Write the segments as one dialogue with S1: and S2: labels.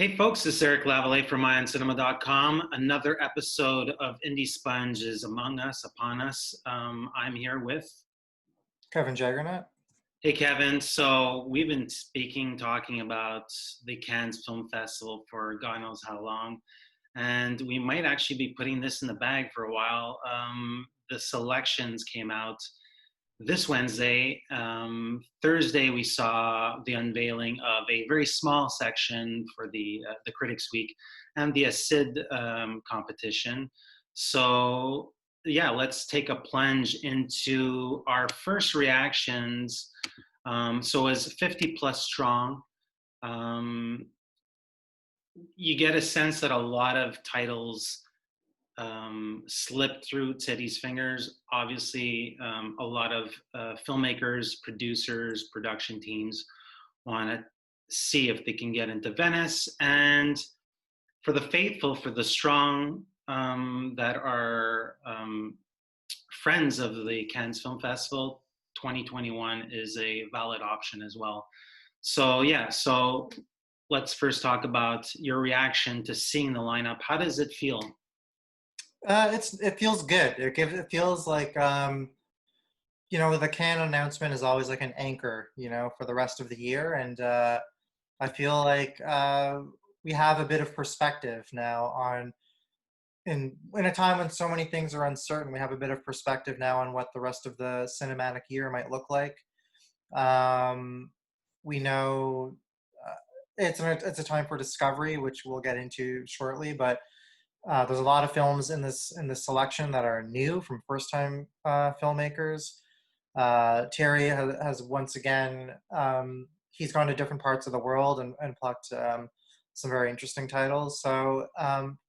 S1: Hey folks, this is Eric Lavallée from MyOnCinema.com. Another episode of IndieSponge is among us, upon us. I'm here with
S2: Kevin Jagernauth.
S1: Hey Kevin. So we've been talking about the Cannes Film Festival for God knows how long, and we might actually be putting this in the bag for a while. The selections came out this Wednesday. Thursday, we saw the unveiling of a very small section for the Critics Week and the ACID competition. So, yeah, let's take a plunge into our first reactions. So, as 50 plus strong, you get a sense that a lot of titles slipped through Teddy's fingers. Obviously, a lot of filmmakers, producers, production teams want to see if they can get into Venice. And for the faithful, for the strong that are friends of the Cannes Film Festival, 2021 is a valid option as well. So, yeah, so let's first talk about your reaction to seeing the lineup. How does it feel?
S2: It feels good. It feels like the Cannes announcement is always like an anchor, for the rest of the year, and I feel like we have a bit of perspective now on in a time when so many things are uncertain. We have a bit of perspective now on what the rest of the cinematic year might look like. We know it's a time for discovery, which we'll get into shortly, but. There's a lot of films in this selection that are new from first-time filmmakers. Terry has once again he's gone to different parts of the world and plucked some very interesting titles. So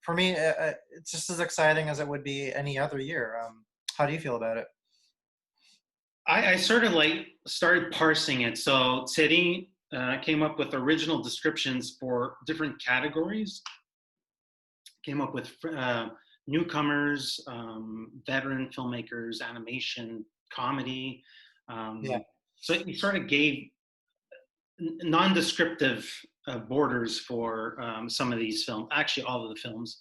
S2: for me, it's just as exciting as it would be any other year. How do you feel about it?
S1: I sort of started parsing it. So Terry came up with original descriptions for different categories. Came up with newcomers, veteran filmmakers, animation, comedy.
S2: Yeah.
S1: So he sort of gave non-descriptive borders for some of these films, actually all of the films.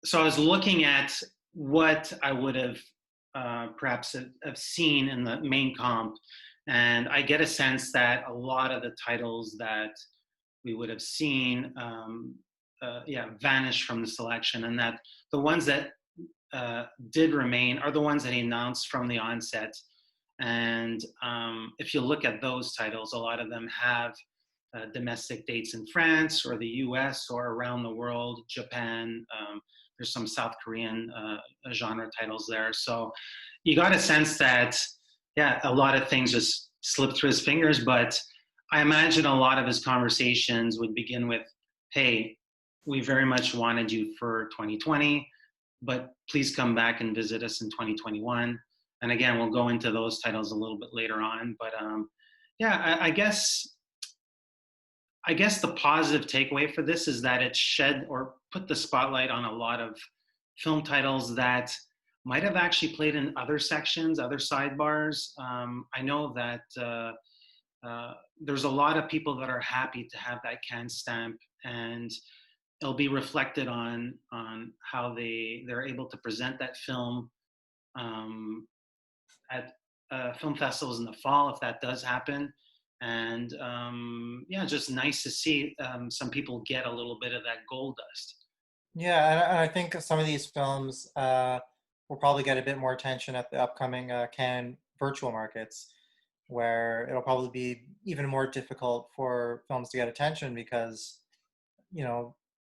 S1: So I was looking at what I would have perhaps have seen in the main comp, and I get a sense that a lot of the titles that we would have seen vanished from the selection, and that the ones that did remain are the ones that he announced from the onset. And if you look at those titles, a lot of them have domestic dates in France or the US or around the world, Japan. There's some South Korean genre titles there. So you got a sense that, a lot of things just slipped through his fingers, but I imagine a lot of his conversations would begin with, hey, we very much wanted you for 2020, but please come back and visit us in 2021. And again, we'll go into those titles a little bit later on. But I guess the positive takeaway for this is that it shed or put the spotlight on a lot of film titles that might have actually played in other sections, other sidebars. I know that there's a lot of people that are happy to have that Cannes stamp, and it'll be reflected on how they're able to present that film at film festivals in the fall, if that does happen. And just nice to see some people get a little bit of that gold dust.
S2: Yeah, and I think some of these films will probably get a bit more attention at the upcoming Cannes virtual markets, where it'll probably be even more difficult for films to get attention because,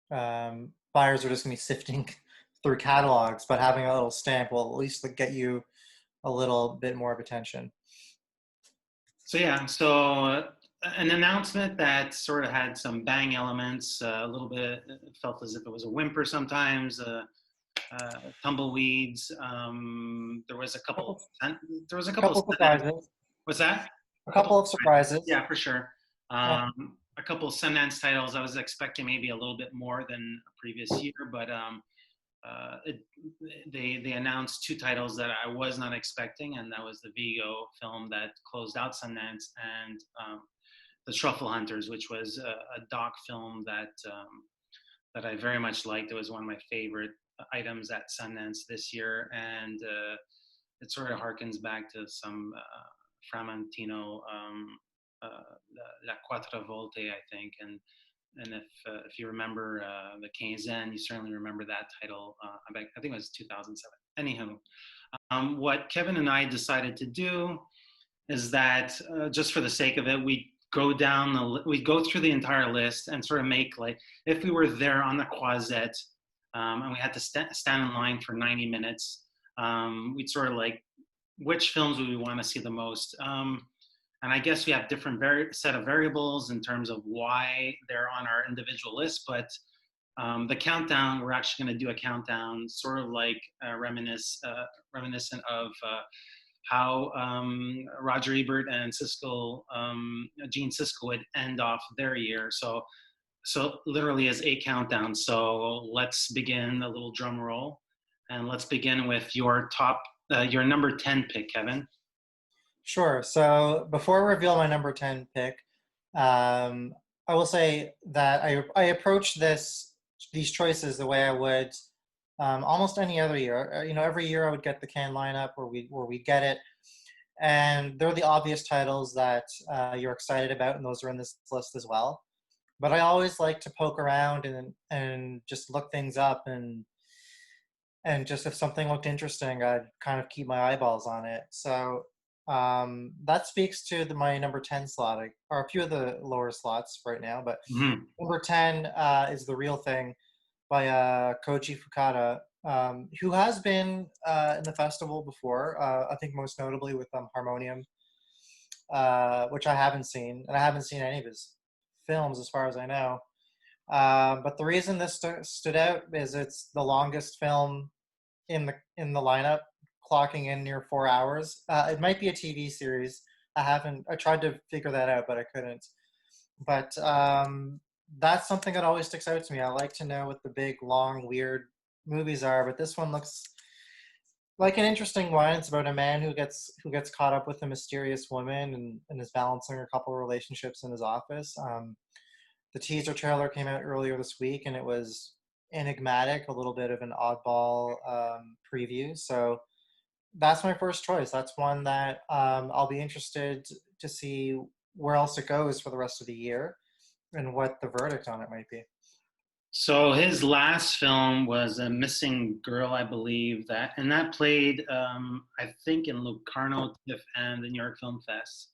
S2: buyers are just going to be sifting through catalogs, but having a little stamp will at least get you a little bit more of attention.
S1: So an announcement that sort of had some bang elements, a little bit, it felt as if it was a whimper sometimes, tumbleweeds. There was a couple
S2: surprises.
S1: What's that?
S2: A couple of surprises.
S1: Yeah, for sure. A couple of Sundance titles. I was expecting maybe a little bit more than a previous year, but they announced two titles that I was not expecting, and that was the Vigo film that closed out Sundance, and The Truffle Hunters, which was a doc film that I very much liked. It was one of my favorite items at Sundance this year, and it sort of harkens back to some Framantino, La Quattro Volte, I think, and if you remember the Quinzaine, you certainly remember that title. I think it was 2007. Anywho, what Kevin and I decided to do is that just for the sake of it, we go through the entire list and sort of make like if we were there on the Croisette and we had to stand in line for 90 minutes, we'd sort of like which films would we want to see the most. And I guess we have different set of variables in terms of why they're on our individual list, but the countdown, we're actually going to do a countdown sort of like reminiscent of how Roger Ebert and Gene Siskel would end off their year. So literally as a countdown. So let's begin a little drum roll, and let's begin with your number 10 pick, Kevin.
S2: Sure. So before I reveal my number 10 pick, I will say that I approach these choices the way I would almost any other year. Every year I would get the Cannes lineup where we get it, and they're the obvious titles that you're excited about, and those are in this list as well. But I always like to poke around and just look things up, and just if something looked interesting, I'd kind of keep my eyeballs on it. So that speaks to my number 10 slot, or a few of the lower slots right now. But number 10 is The Real Thing by Koji Fukada, who has been in the festival before, I think most notably with Harmonium, which I haven't seen, and I haven't seen any of his films as far as I know. But the reason this stood out is it's the longest film in the lineup, clocking in near 4 hours. It might be a TV series. I tried to figure that out, but I couldn't. But that's something that always sticks out to me. I like to know what the big, long, weird movies are, but this one looks like an interesting one. It's about a man who gets caught up with a mysterious woman and is balancing a couple of relationships in his office. The teaser trailer came out earlier this week, and it was enigmatic, a little bit of an oddball preview. So that's my first choice. That's one that I'll be interested to see where else it goes for the rest of the year and what the verdict on it might be.
S1: So his last film was A Missing Girl, I believe, that played, I think, in Locarno, TIFF, and the New York Film Fest.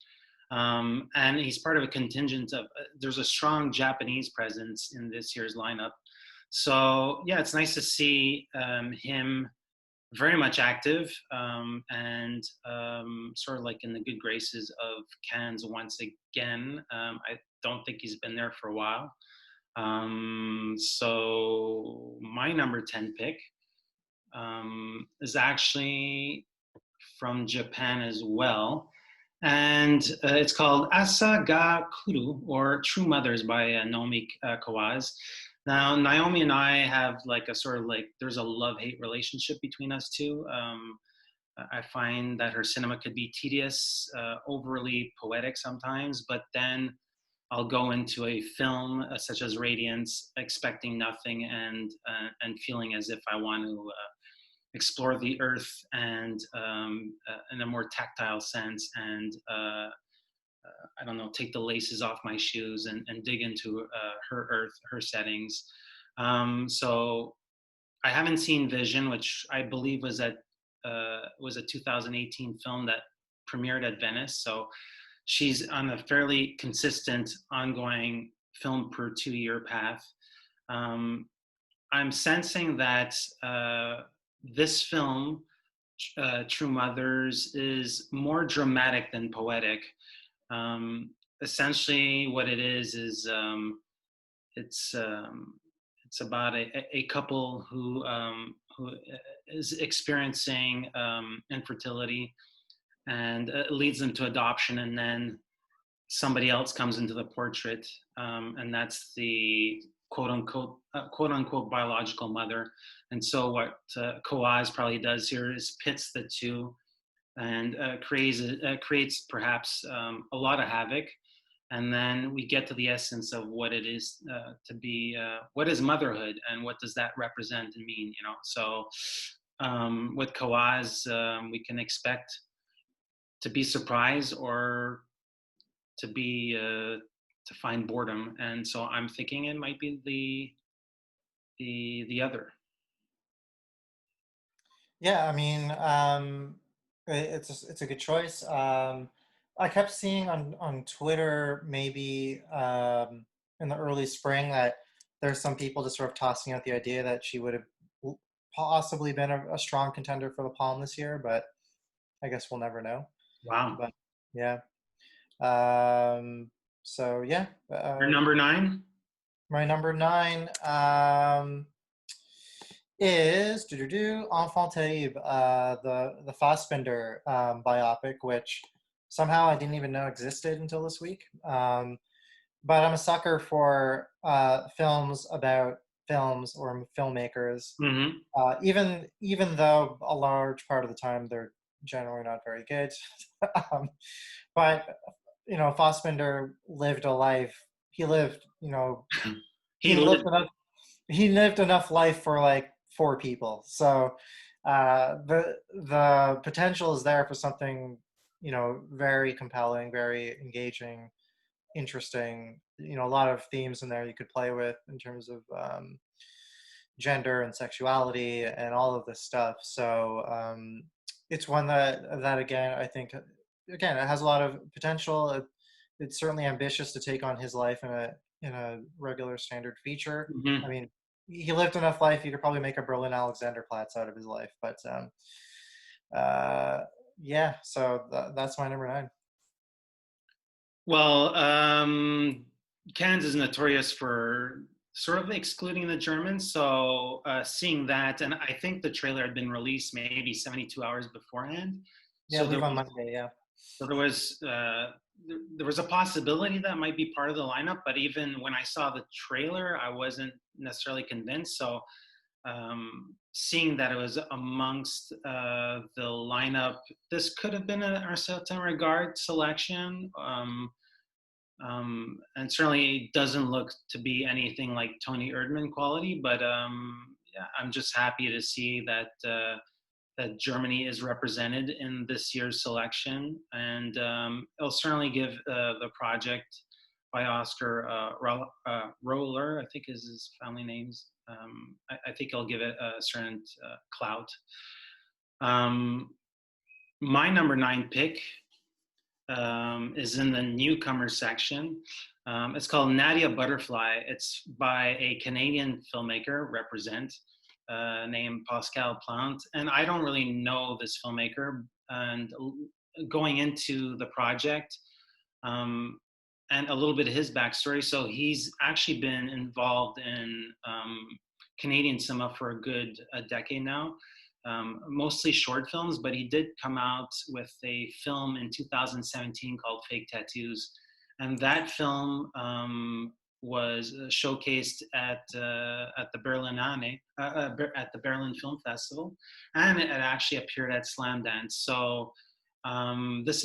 S1: And he's part of a contingent of, there's a strong Japanese presence in this year's lineup. So yeah, it's nice to see him very much active and sort of like in the good graces of Cannes once again. I don't think he's been there for a while. So my number 10 pick is actually from Japan as well. And it's called Asa ga Kuru, or True Mothers by Naomi Kawase. Now, Naomi and I have like a sort of like, there's a love-hate relationship between us two. I find that her cinema could be tedious, overly poetic sometimes, but then I'll go into a film such as Radiance, expecting nothing and feeling as if I want to explore the earth and in a more tactile sense, and I don't know, take the laces off my shoes and dig into her earth, her settings. So I haven't seen Vision, which I believe was a 2018 film that premiered at Venice. So she's on a fairly consistent, ongoing film per 2-year path. I'm sensing that this film, True Mothers, is more dramatic than poetic. Essentially, what it is it's about a couple who is experiencing infertility, and it leads them to adoption, and then somebody else comes into the portrait, and that's the quote unquote biological mother. And so what Kawase probably does here is pits the two and creates perhaps a lot of havoc. and then we get to the essence of what it is to be, what is motherhood, and what does that represent and mean, So with Kawase, we can expect to be surprised or to be to find boredom, and so I'm thinking it might be the other.
S2: Yeah, I mean, it's a good choice. I kept seeing on Twitter maybe in the early spring that there's some people just sort of tossing out the idea that she would have possibly been a strong contender for the Palm this year, but I guess we'll never know.
S1: Wow.
S2: But yeah, so yeah,
S1: Your number 9?
S2: my number 9 is Enfant, the Fassbinder biopic, which somehow I didn't even know existed until this week. But I'm a sucker for films about films or filmmakers.
S1: Mm-hmm.
S2: Even though a large part of the time they're generally not very good. But Fassbinder lived a life. He lived,
S1: He lived.
S2: he lived enough life for like 4 people. So the potential is there for something, very compelling, very engaging, interesting. A lot of themes in there you could play with in terms of gender and sexuality and all of this stuff. So it's one that again, I think, again, it has a lot of potential. It's certainly ambitious to take on his life in a regular standard feature.
S1: Mm-hmm.
S2: I mean, he lived enough life. You could probably make a Berlin Alexanderplatz out of his life. But yeah, so that's my number 9.
S1: Well, Cannes is notorious for sort of excluding the Germans. So seeing that, and I think the trailer had been released maybe 72 hours beforehand.
S2: Yeah,
S1: So
S2: leave on Monday. Yeah.
S1: So there was a possibility that might be part of the lineup, but even when I saw the trailer, I wasn't necessarily convinced. So seeing that it was amongst the lineup, this could have been a certain regard selection. And certainly doesn't look to be anything like Tony Erdmann quality, but yeah, I'm just happy to see that that Germany is represented in this year's selection, and it'll certainly give the project by Oskar Roehler, I think is his family names. I think it'll give it a certain clout. My number 9 pick is in the newcomer section. It's called Nadia Butterfly. It's by a Canadian filmmaker, Represent, named Pascal Plante. And I don't really know this filmmaker. And going into the project and a little bit of his backstory. So he's actually been involved in Canadian cinema for a good decade now. Mostly short films, but he did come out with a film in 2017 called Fake Tattoos. And that film was showcased at the Berlinale, at the Berlin Film Festival, and it actually appeared at Slamdance. So this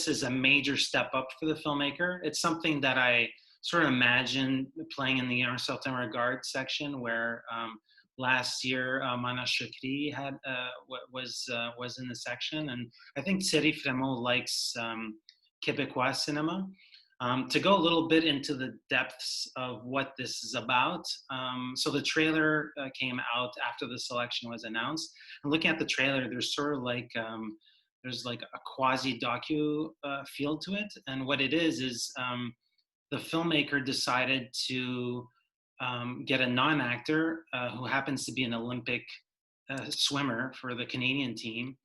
S1: is a major step up for the filmmaker. It's something that I sort of imagine playing in the Certain Regard section, where last year Mana Chokri had was in the section, and I think Thierry Frémaux likes Québécois cinema. To go a little bit into the depths of what this is about, so the trailer came out after the selection was announced. And looking at the trailer, there's sort of like there's like a quasi docu feel to it, and what it is the filmmaker decided to get a non-actor who happens to be an Olympic swimmer for the Canadian team,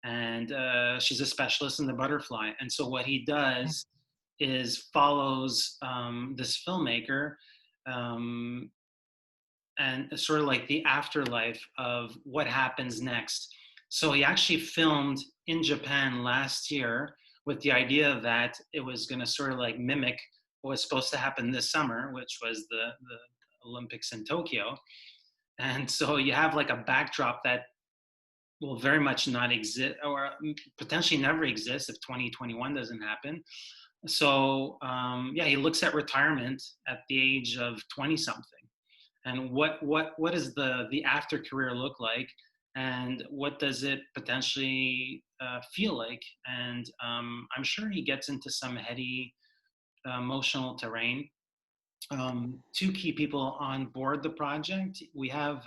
S1: and she's a specialist in the butterfly. And so what he does is follows this filmmaker and sort of like the afterlife of what happens next. So he actually filmed in Japan last year with the idea that it was going to sort of like mimic what was supposed to happen this summer, which was the Olympics in Tokyo. And so you have like a backdrop that will very much not exist, or potentially never exist if 2021 doesn't happen. So yeah, he looks at retirement at the age of 20 something, and what does the after career look like, and what does it potentially feel like? And I'm sure he gets into some heady emotional terrain. Two key people on board the project. We have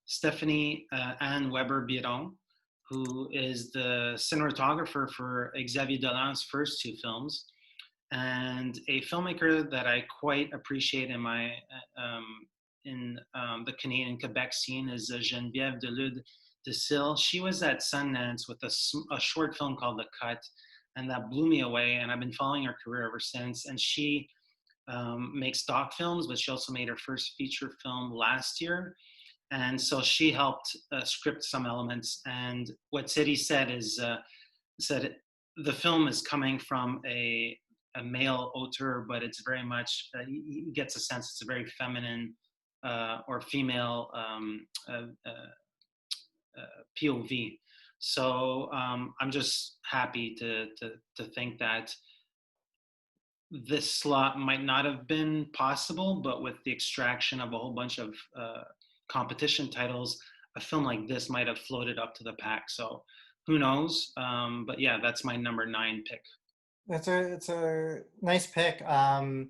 S1: Stephanie Anne Weber-Biron, who is the cinematographer for Xavier Dolan's first two films, and a filmmaker that I quite appreciate in the Canadian Quebec scene is Geneviève Delude de Sille. She was at Sundance with a short film called The Cut, and that blew me away. And I've been following her career ever since. And she makes doc films, but she also made her first feature film last year. And so she helped script some elements. And what City said is said the film is coming from a male auteur, but it's very much he gets a sense it's a very feminine or female POV. So I'm just happy to think that this slot might not have been possible, but with the extraction of a whole bunch of competition titles, a film like this might have floated up to the pack. So who knows? But yeah, that's my number 9 pick.
S2: It's a nice pick. And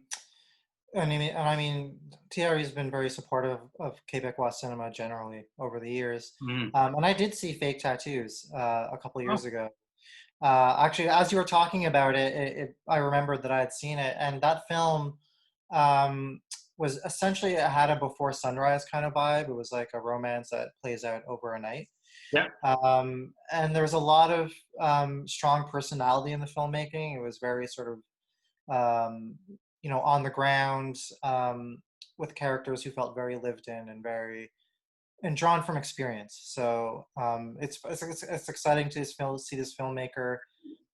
S2: I mean, Thierry's been very supportive of Quebecois cinema generally over the years.
S1: Mm.
S2: And I did see Fake Tattoos a couple of
S1: Oh,
S2: years ago. Actually, as you were talking about I remembered that I had seen it, and that film um, was essentially it had a before sunrise kind of vibe. It was like a romance that plays out over a night,
S1: yeah,
S2: and there was a lot of strong personality in the filmmaking. It was very sort of um, on the ground with characters who felt very lived in and very and drawn from experience. So it's exciting to see this filmmaker,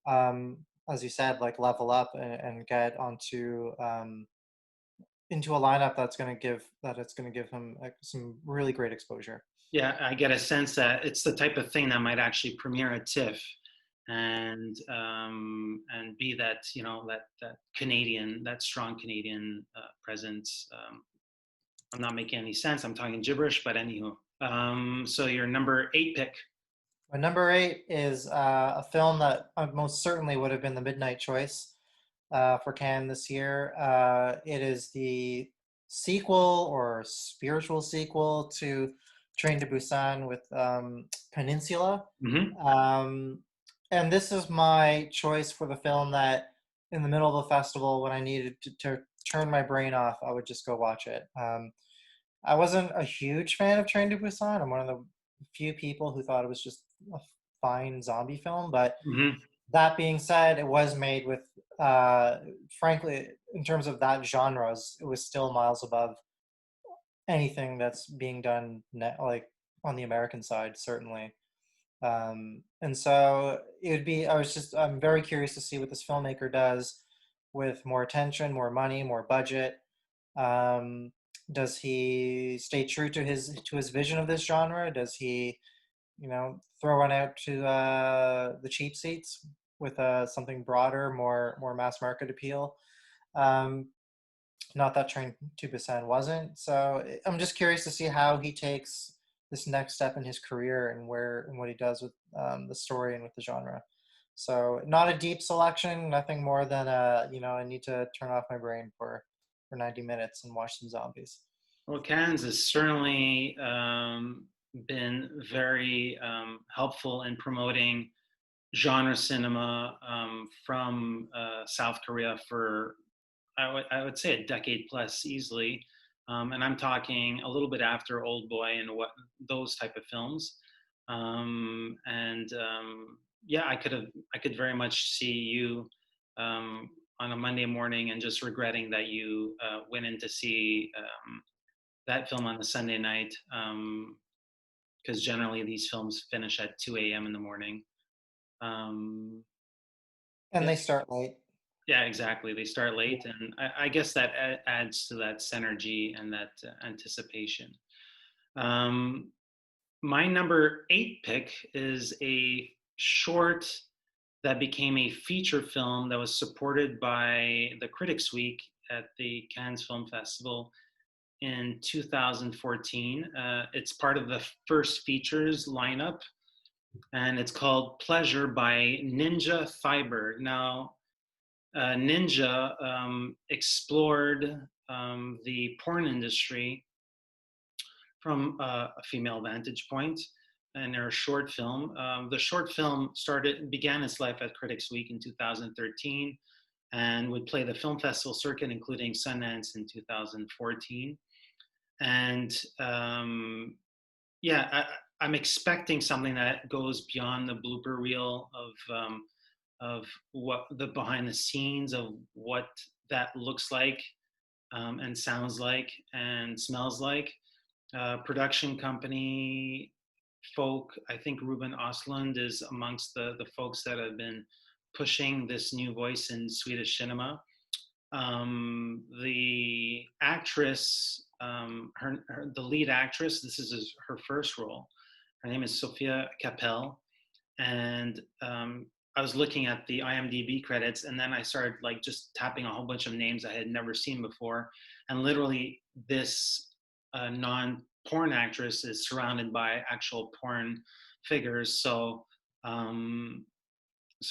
S2: um, as you said, like level up and get onto into a lineup it's going to give him some really great exposure.
S1: yeah, I get a sense that it's the type of thing that might actually premiere at TIFF and be that that Canadian, that strong Canadian presence. I'm not making any sense. I'm talking gibberish, but anywho. So your number 8 pick.
S2: My number 8 is a film that most certainly would have been the midnight choice for Cannes this year. It is the sequel or spiritual sequel to Train to Busan with Peninsula.
S1: Mm-hmm.
S2: Um, and this is my choice for the film that in the middle of a festival when I needed to turn my brain off, I would just go watch it. I wasn't a huge fan of Train to Busan. I'm one of the few people who thought it was just a fine zombie film. But
S1: Mm-hmm.
S2: that being said, it was made with, uh, frankly, in terms of that genres, it was still miles above anything that's being done like on the American side, certainly. And so I'm very curious to see what this filmmaker does with more attention, more money, more budget. Um, does he stay true to his vision of this genre? Does he, throw one out to the cheap seats with something broader, more mass market appeal? Um, Not that Train to Busan wasn't. So I'm just curious to see how he takes this next step in his career and what he does with the story and with the genre. So not a deep selection, nothing more than I need to turn off my brain for 90 minutes and watch some zombies.
S1: Well, Cannes has certainly been very helpful in promoting genre cinema from South Korea for I would say a decade plus easily, and I'm talking a little bit after Old Boy and what those type of films, and yeah, I could very much see you on a Monday morning and just regretting that you went in to see that film on the Sunday night, because generally these films finish at 2 a.m. in the morning. Um,
S2: And
S1: yeah,
S2: they start late.
S1: yeah, exactly. They start late, and I guess that adds to that synergy and that anticipation. Um, my number 8 pick is a short that became a feature film that was supported by the Critics Week at the Cannes Film Festival in 2014. It's part of the First Features lineup, and it's called Pleasure by Ninja Thyberg. Now, Ninja explored the porn industry from a female vantage point in their short film. The short film began its life at Critics Week in 2013 and would play the film festival circuit, including Sundance in 2014. And I'm expecting something that goes beyond the blooper reel of what the behind the scenes of what that looks like and sounds like and smells like. Production company folk, I think Ruben Östlund is amongst the folks that have been pushing this new voice in Swedish cinema. The actress, the lead actress, this is her first role. Her name is Sofia Kappel, and I was looking at the IMDb credits, and then I started like just tapping a whole bunch of names I had never seen before, and literally this non-porn actress is surrounded by actual porn figures. So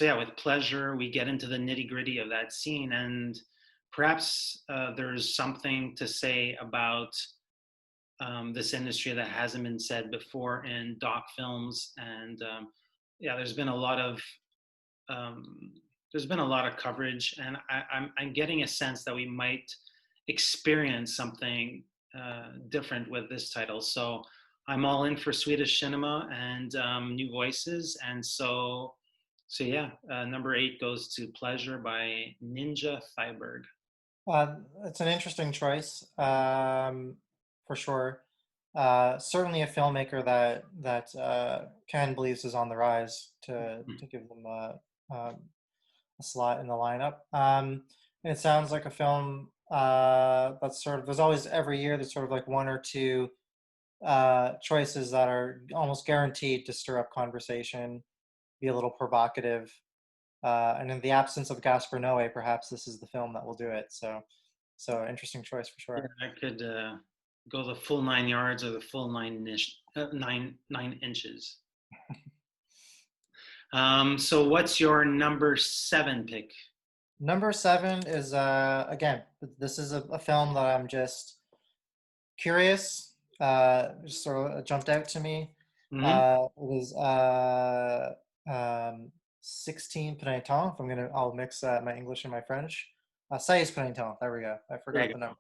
S1: yeah, with Pleasure, we get into the nitty-gritty of that scene, and perhaps there's something to say about this industry that hasn't been said before in doc films. And yeah, there's been a lot of coverage, and I'm getting a sense that we might experience something different with this title. So I'm all in for Swedish cinema and new voices, and so yeah, number 8 goes to Pleasure by Ninja Thyberg.
S2: It's an interesting choice, for sure. Certainly a filmmaker that Ken believes is on the rise to give them a slot in the lineup. And it sounds like a film that's sort of, there's always every year there's sort of like one or two choices that are almost guaranteed to stir up conversation, be a little provocative. And in the absence of Gaspar Noé, perhaps this is the film that will do it. So interesting choice for sure.
S1: Yeah, I could go the full 9 yards or the full 9 inches. So what's your number 7 pick?
S2: Number 7 is again, this is a film that I'm just curious. Just sort of jumped out to me. It was 16 Printemps. I'll mix my English and my French. 16 Printemps. There we go. I forgot the number.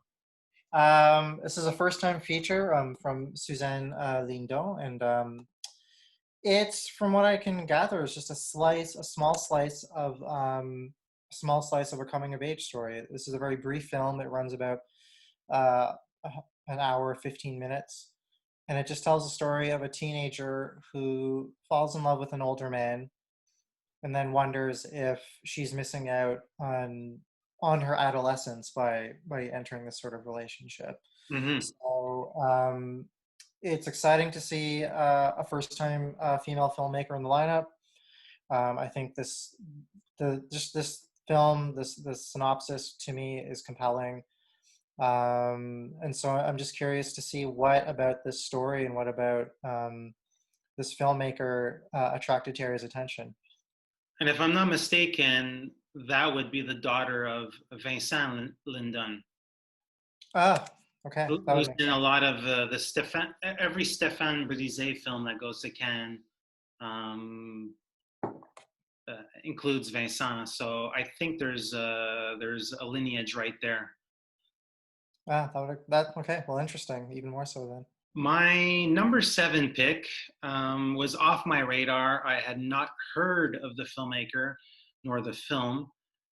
S2: This is a first-time feature from Suzanne Lindon, and it's, from what I can gather, is just a small slice of a coming-of-age story. This is a very brief film. It runs about an hour, 15 minutes, and it just tells the story of a teenager who falls in love with an older man, and then wonders if she's missing out on her adolescence by entering this sort of relationship. So it's exciting to see a first-time female filmmaker in the lineup. I think this film, this synopsis to me is compelling, and so I'm just curious to see what about this story and what about this filmmaker attracted Terry's attention.
S1: And if I'm not mistaken, that would be the daughter of Vincent Lindon.
S2: Ah, okay.
S1: Who's in a lot of every Stéphane Brisé film that goes to Cannes includes Vincent. So I think there's a lineage right there.
S2: Okay. Well, interesting. Even more so then.
S1: My number 7 pick was off my radar. I had not heard of the filmmaker nor the film.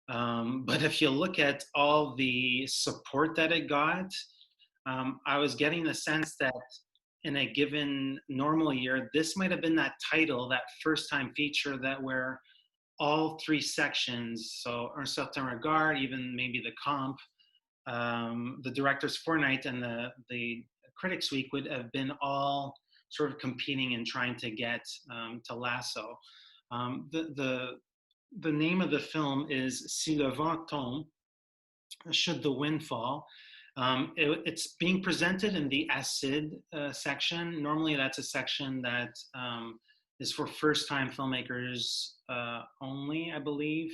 S1: But if you look at all the support that it got, I was getting the sense that in a given normal year, this might have been that title, that first-time feature that where all 3 sections, so Un Certain Regard, even maybe the comp, the director's fortnight, and the Critics Week would have been all sort of competing and trying to get to lasso. the name of the film is Si le vent tombe, should the wind fall. It's being presented in the acid section. Normally, that's a section that is for first-time filmmakers only, I believe.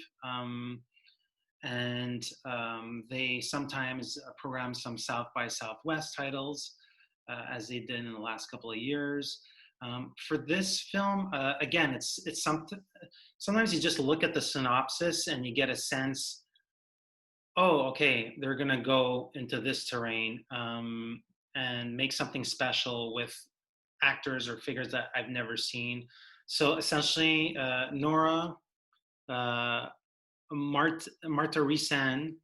S1: And they sometimes program some South by Southwest titles, as they did in the last couple of years. For this film, again, it's something. Sometimes you just look at the synopsis and you get a sense. Oh, okay, they're gonna go into this terrain and make something special with actors or figures that I've never seen. So essentially, Nora, Martirosyan,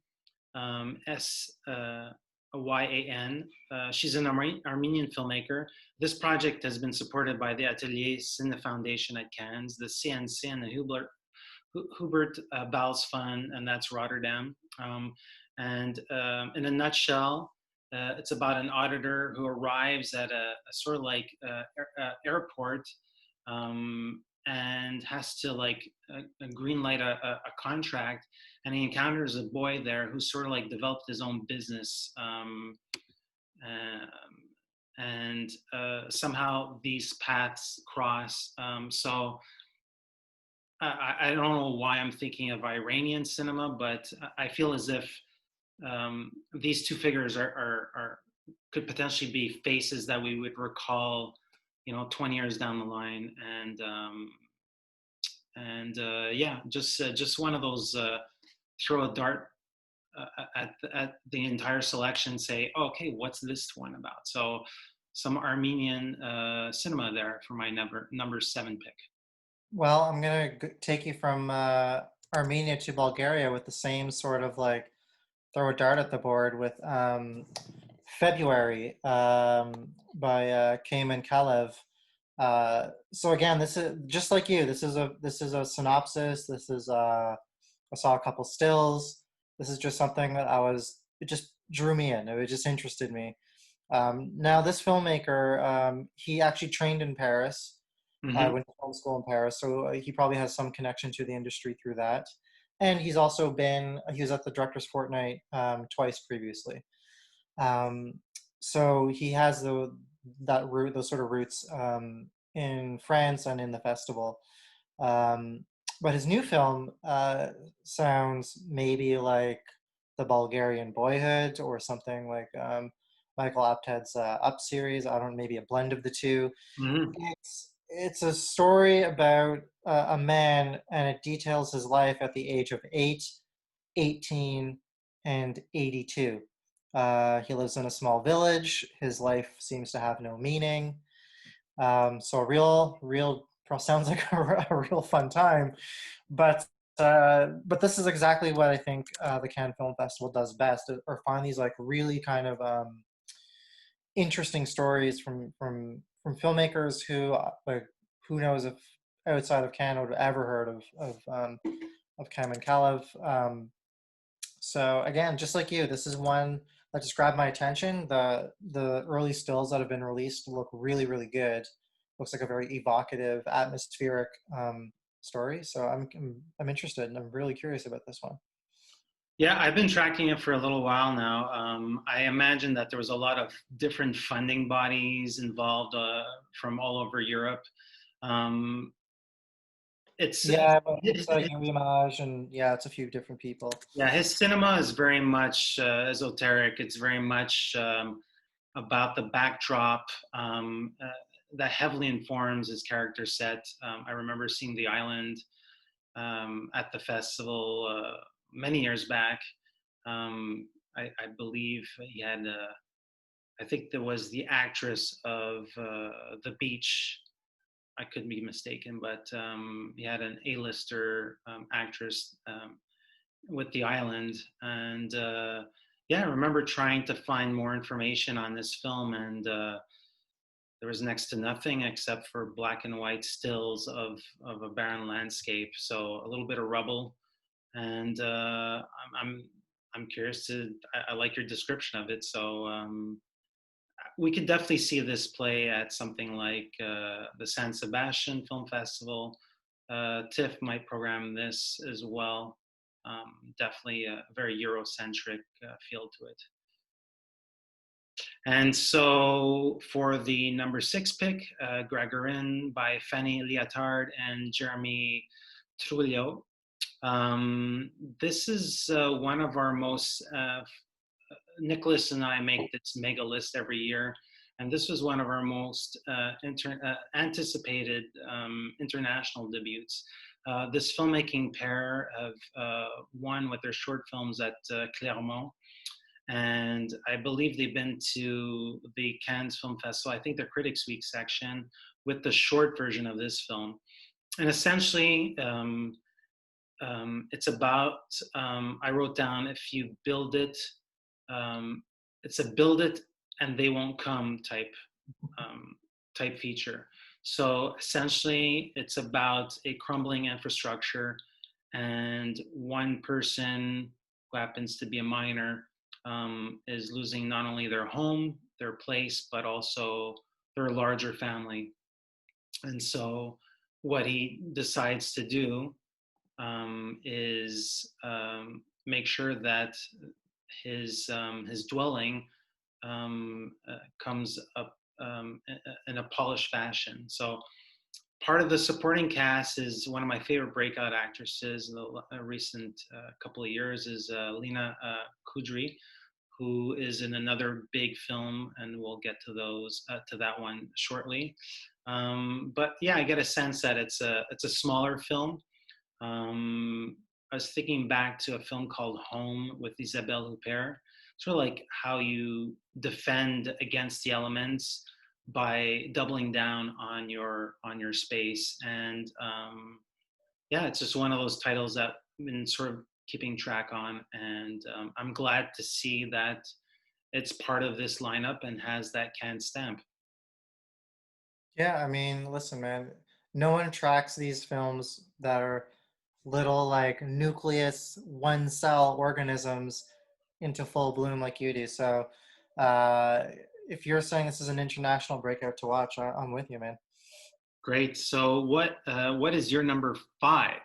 S1: Syan. She's an Armenian filmmaker. This project has been supported by the Atelier Cine Foundation at Cannes, the CNC, and the Hubert Bals Fund, and that's Rotterdam. And in a nutshell, it's about an auditor who arrives at a sort of like airport and has to like green light a contract, and he encounters a boy there who sort of like developed his own business, and somehow these paths cross. So I don't know why I'm thinking of Iranian cinema, but I feel as if these two figures are could potentially be faces that we would recall, 20 years down the line, and yeah, just one of those throw a dart at the entire selection, say, oh, okay, what's this one about? So some Armenian cinema there for my number 7 pick.
S2: Well, I'm gonna take you from Armenia to Bulgaria with the same sort of like throw a dart at the board with February by Kamen Kalev. So again, this is just like you. This is a synopsis. This is I saw a couple stills. This is just something that it just drew me in. It just interested me. Now this filmmaker, he actually trained in Paris. Went to film school in Paris, so he probably has some connection to the industry through that. And he was at the Director's Fortnight twice previously. So he has those sort of roots in France and in the festival. But his new film sounds maybe like The Bulgarian Boyhood or something like Michael Apted's Up series. I don't know, maybe a blend of the two.
S1: Mm-hmm.
S2: It's a story about a man, and it details his life at the age of 8, 18, and 82. He lives in a small village. His life seems to have no meaning. So sounds like a real fun time. But this is exactly what I think the Cannes Film Festival does best, or find these like really kind of interesting stories from filmmakers who who knows if outside of Canada would have ever heard of Kamen Kalev. So again, just like you, this is one that just grabbed my attention. The early stills that have been released look really, really good. Looks like a very evocative, atmospheric story. So I'm interested, and I'm really curious about this one.
S1: Yeah, I've been tracking it for a little while now. I imagine that there was a lot of different funding bodies involved from all over Europe. It's
S2: like Image, and it's a few different people.
S1: Yeah, his cinema is very much esoteric. It's very much about the backdrop that heavily informs his character set. I remember seeing The Island at the festival many years back. I believe he had, I think there was the actress of The Beach. I could be mistaken, but he had an A-lister actress with The Island. And yeah, I remember trying to find more information on this film, and there was next to nothing except for black and white stills of a barren landscape. So a little bit of rubble. And I'm curious I like your description of it. So we could definitely see this play at something like the San Sebastian Film Festival, TIFF might program this as well. Definitely a very Eurocentric feel to it. And so for the number 6 pick, Gagarine by Fanny, Liatard, and Jérémy Trujillo. This is one of our most, Nicholas and I make this mega list every year, and this was one of our most anticipated international debuts. This filmmaking pair have won with their short films at Clermont, and I believe they've been to the Cannes Film Festival, I think the Critics Week section, with the short version of this film. And essentially, it's about, I wrote down, if you build it, it's a build it and they won't come type feature. So essentially, it's about a crumbling infrastructure, and one person who happens to be a minor is losing not only their home, their place, but also their larger family. And so what he decides to do is make sure that his dwelling comes up in a polished fashion. So part of the supporting cast is one of my favorite breakout actresses in the recent couple of years is Lena Kudry, who is in another big film, and we'll get to that one shortly. But yeah, I get a sense that it's a smaller film. I was thinking back to a film called Home with Isabelle Huppert. Sort of like how you defend against the elements by doubling down on your space. And yeah, it's just one of those titles that I've been sort of keeping track on, and I'm glad to see that it's part of this lineup and has that Cannes stamp.
S2: Yeah, I mean, listen, man, no one tracks these films that are little like nucleus one cell organisms into full bloom like you do. So if you're saying this is an international breakout to watch, I'm with you, man.
S1: Great. So what is your number 5 pick?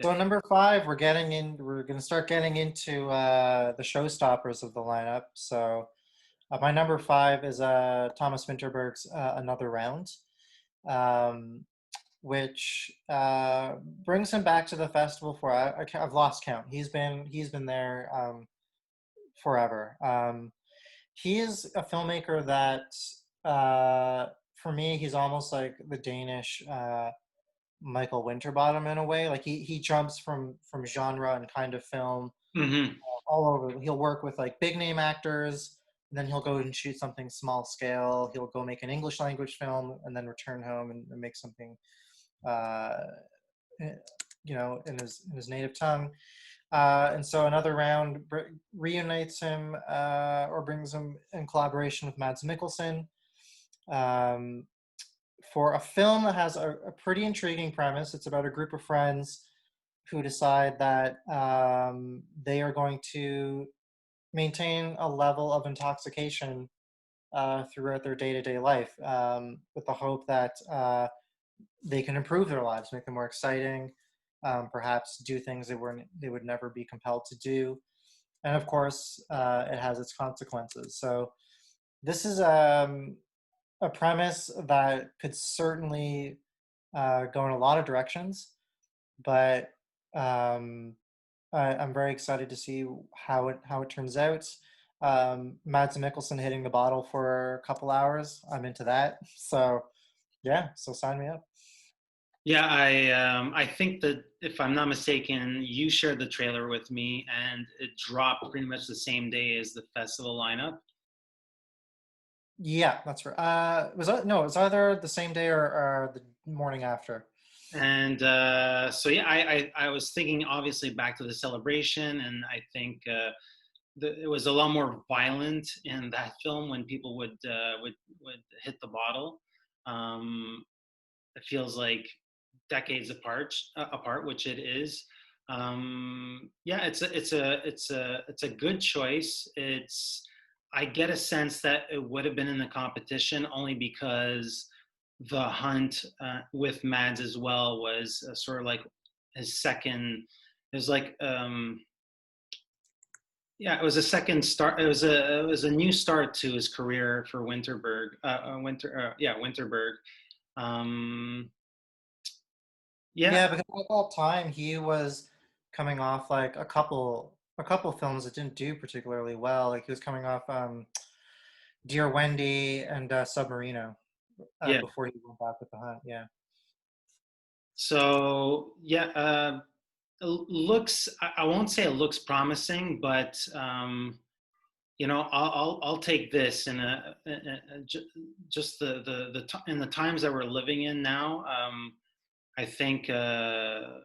S2: So number 5, we're going to start getting into the showstoppers of the lineup. So my number 5 is Thomas Vinterberg's Another Round, which brings him back to the festival for I've lost count. He's been there forever. He is a filmmaker that, for me, he's almost like the Danish Michael Winterbottom in a way. Like he jumps from genre and kind of film all over. He'll work with like big name actors, and then he'll go and shoot something small scale. He'll go make an English language film and then return home and make something, in his native tongue. And so Another Round reunites him or brings him in collaboration with Mads Mikkelsen for a film that has a pretty intriguing premise. It's about a group of friends who decide that they are going to maintain a level of intoxication throughout their day-to-day life with the hope that they can improve their lives, make them more exciting, perhaps do things they would never be compelled to do. And of course, it has its consequences. So this is a premise that could certainly go in a lot of directions, but I'm very excited to see how it turns out. Mads Mikkelsen hitting the bottle for a couple hours, I'm into that. So yeah, so sign me up.
S1: Yeah, I think that if I'm not mistaken, you shared the trailer with me, and it dropped pretty much the same day as the festival lineup.
S2: Yeah, that's right. It was either the same day or the morning after.
S1: And so yeah, I was thinking obviously back to the celebration, and I think it was a lot more violent in that film when people would hit the bottle. It feels like decades apart, which it is. Yeah, it's a good choice. I get a sense that it would have been in the competition only because the Hunt with Mads as well was sort of like his second. It was like yeah, it was a second start. It was a new start to his career for Winterberg. Winterberg. Um, yeah,
S2: Yeah, because at that time he was coming off like a couple films that didn't do particularly well. Like he was coming off Dear Wendy and Submarino
S1: yeah.
S2: before he went back with The Hunt. Yeah.
S1: So yeah, looks. I won't say it looks promising, but I'll take this just in the times that we're living in now. I think the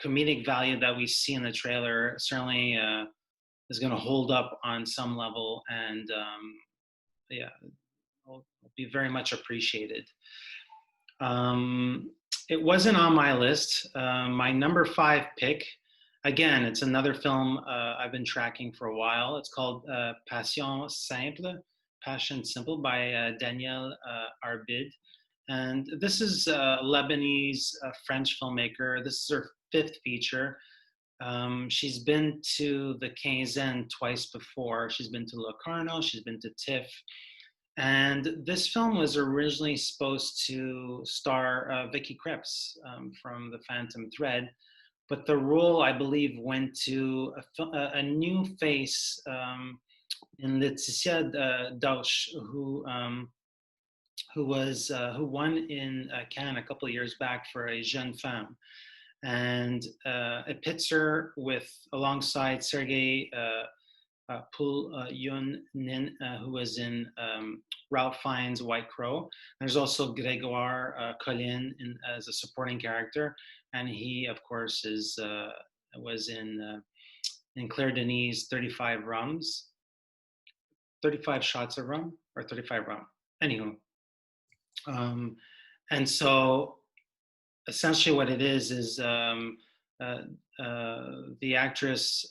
S1: comedic value that we see in the trailer certainly is going to hold up on some level, and yeah, will be very much appreciated. Um, it wasn't on my list. My number 5 pick, again, it's another film I've been tracking for a while. It's called Passion Simple, Passion Simple by Danielle Arbid. And this is a Lebanese French filmmaker. This is her 5th feature. She's been to the Quinzaine twice before. She's been to Locarno, she's been to TIFF. And this film was originally supposed to star Vicky Krieps from The Phantom Thread, but the role, I believe, went to a new face in Laetitia Dauch, who won in Cannes a couple of years back for a jeune femme, and it pits her with alongside Sergei Pul Yun Nin, who was in Ralph Fiennes' White Crow. There's also Grégoire Collin as a supporting character, and he, of course, was in Claire Denis' 35 Rums, 35 Shots of Rum, or 35 Rum. Anywho, um, and so essentially what it is uh, the actress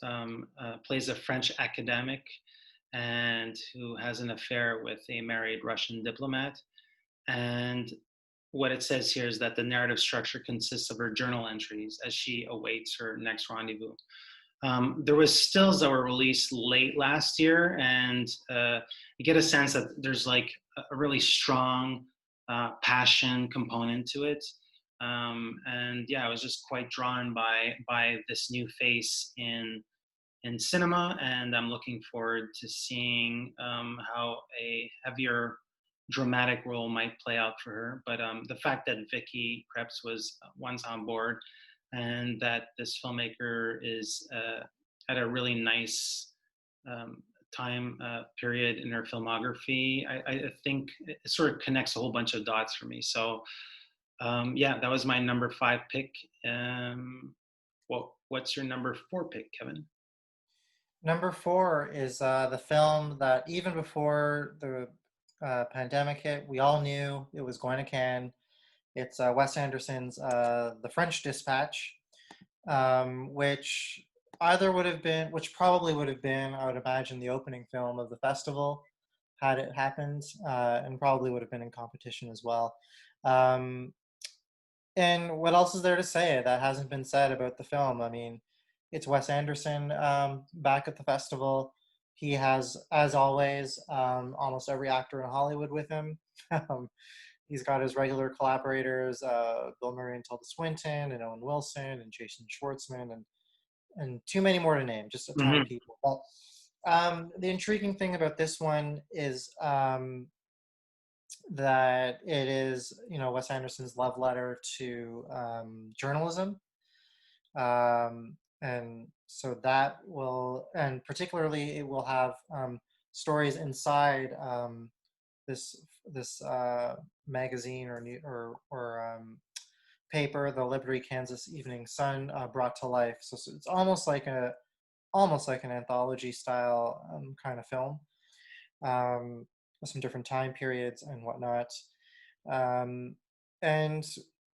S1: plays a French academic and who has an affair with a married Russian diplomat. And what it says here is that the narrative structure consists of her journal entries as she awaits her next rendezvous. There was stills that were released late last year, and you get a sense that there's like a really strong passion component to it. And yeah, I was just quite drawn by this new face in cinema, and I'm looking forward to seeing how a heavier dramatic role might play out for her. But the fact that Vicky Krieps was once on board, and that this filmmaker is at a really nice um, time period in her filmography, I think it sort of connects a whole bunch of dots for me. So yeah, that was my number 5 pick. What's your number 4 pick, Kevin?
S2: Number 4 is the film that even before the pandemic hit, we all knew it was going to Cannes. It's Wes Anderson's The French Dispatch, which which probably would have been, I would imagine, the opening film of the festival had it happened, and probably would have been in competition as well. Um, and what else is there to say that hasn't been said about the film? I mean, it's Wes Anderson back at the festival. He has, as always, almost every actor in Hollywood with him. Um, he's got his regular collaborators, Bill Murray and Tilda Swinton, and Owen Wilson, and Jason Schwartzman, and too many more to name, just a ton of
S1: Mm-hmm.
S2: people. But the intriguing thing about this one is that it is, Wes Anderson's love letter to journalism. And so that will, and particularly it will have stories inside this magazine or paper, the Liberty Kansas Evening Sun, brought to life. So it's almost like an anthology style kind of film, with some different time periods and whatnot. Um, and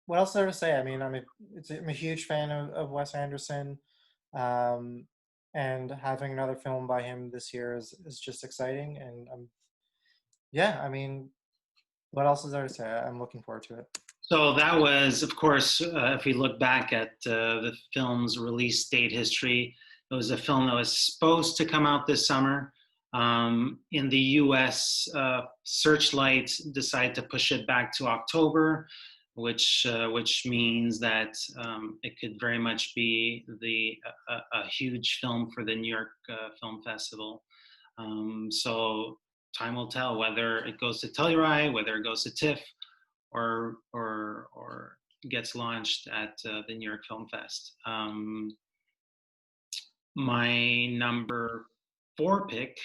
S2: what else is there to say? I mean, I'm a huge fan of Wes Anderson, um, and having another film by him this year is just exciting. And yeah, I mean, What else is there to say? I'm looking forward to it.
S1: So that was, of course, if we look back at the film's release date history, it was a film that was supposed to come out this summer. In the US, Searchlight decided to push it back to October, which means that it could very much be a huge film for the New York Film Festival. So time will tell whether it goes to Telluride, whether it goes to TIFF, or gets launched at the New York Film Fest. My number 4 pick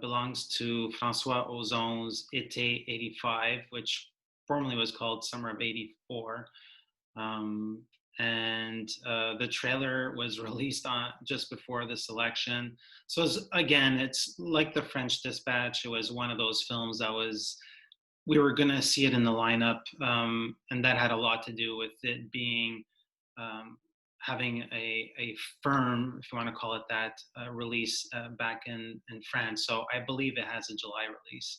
S1: belongs to François Ozon's Été 85, which formerly was called Summer of 84. And the trailer was released just before the selection. So it's like The French Dispatch. It was one of those films that we were going to see it in the lineup, and that had a lot to do with it being having a firm, if you want to call it that, release back in France. So I believe it has a July release.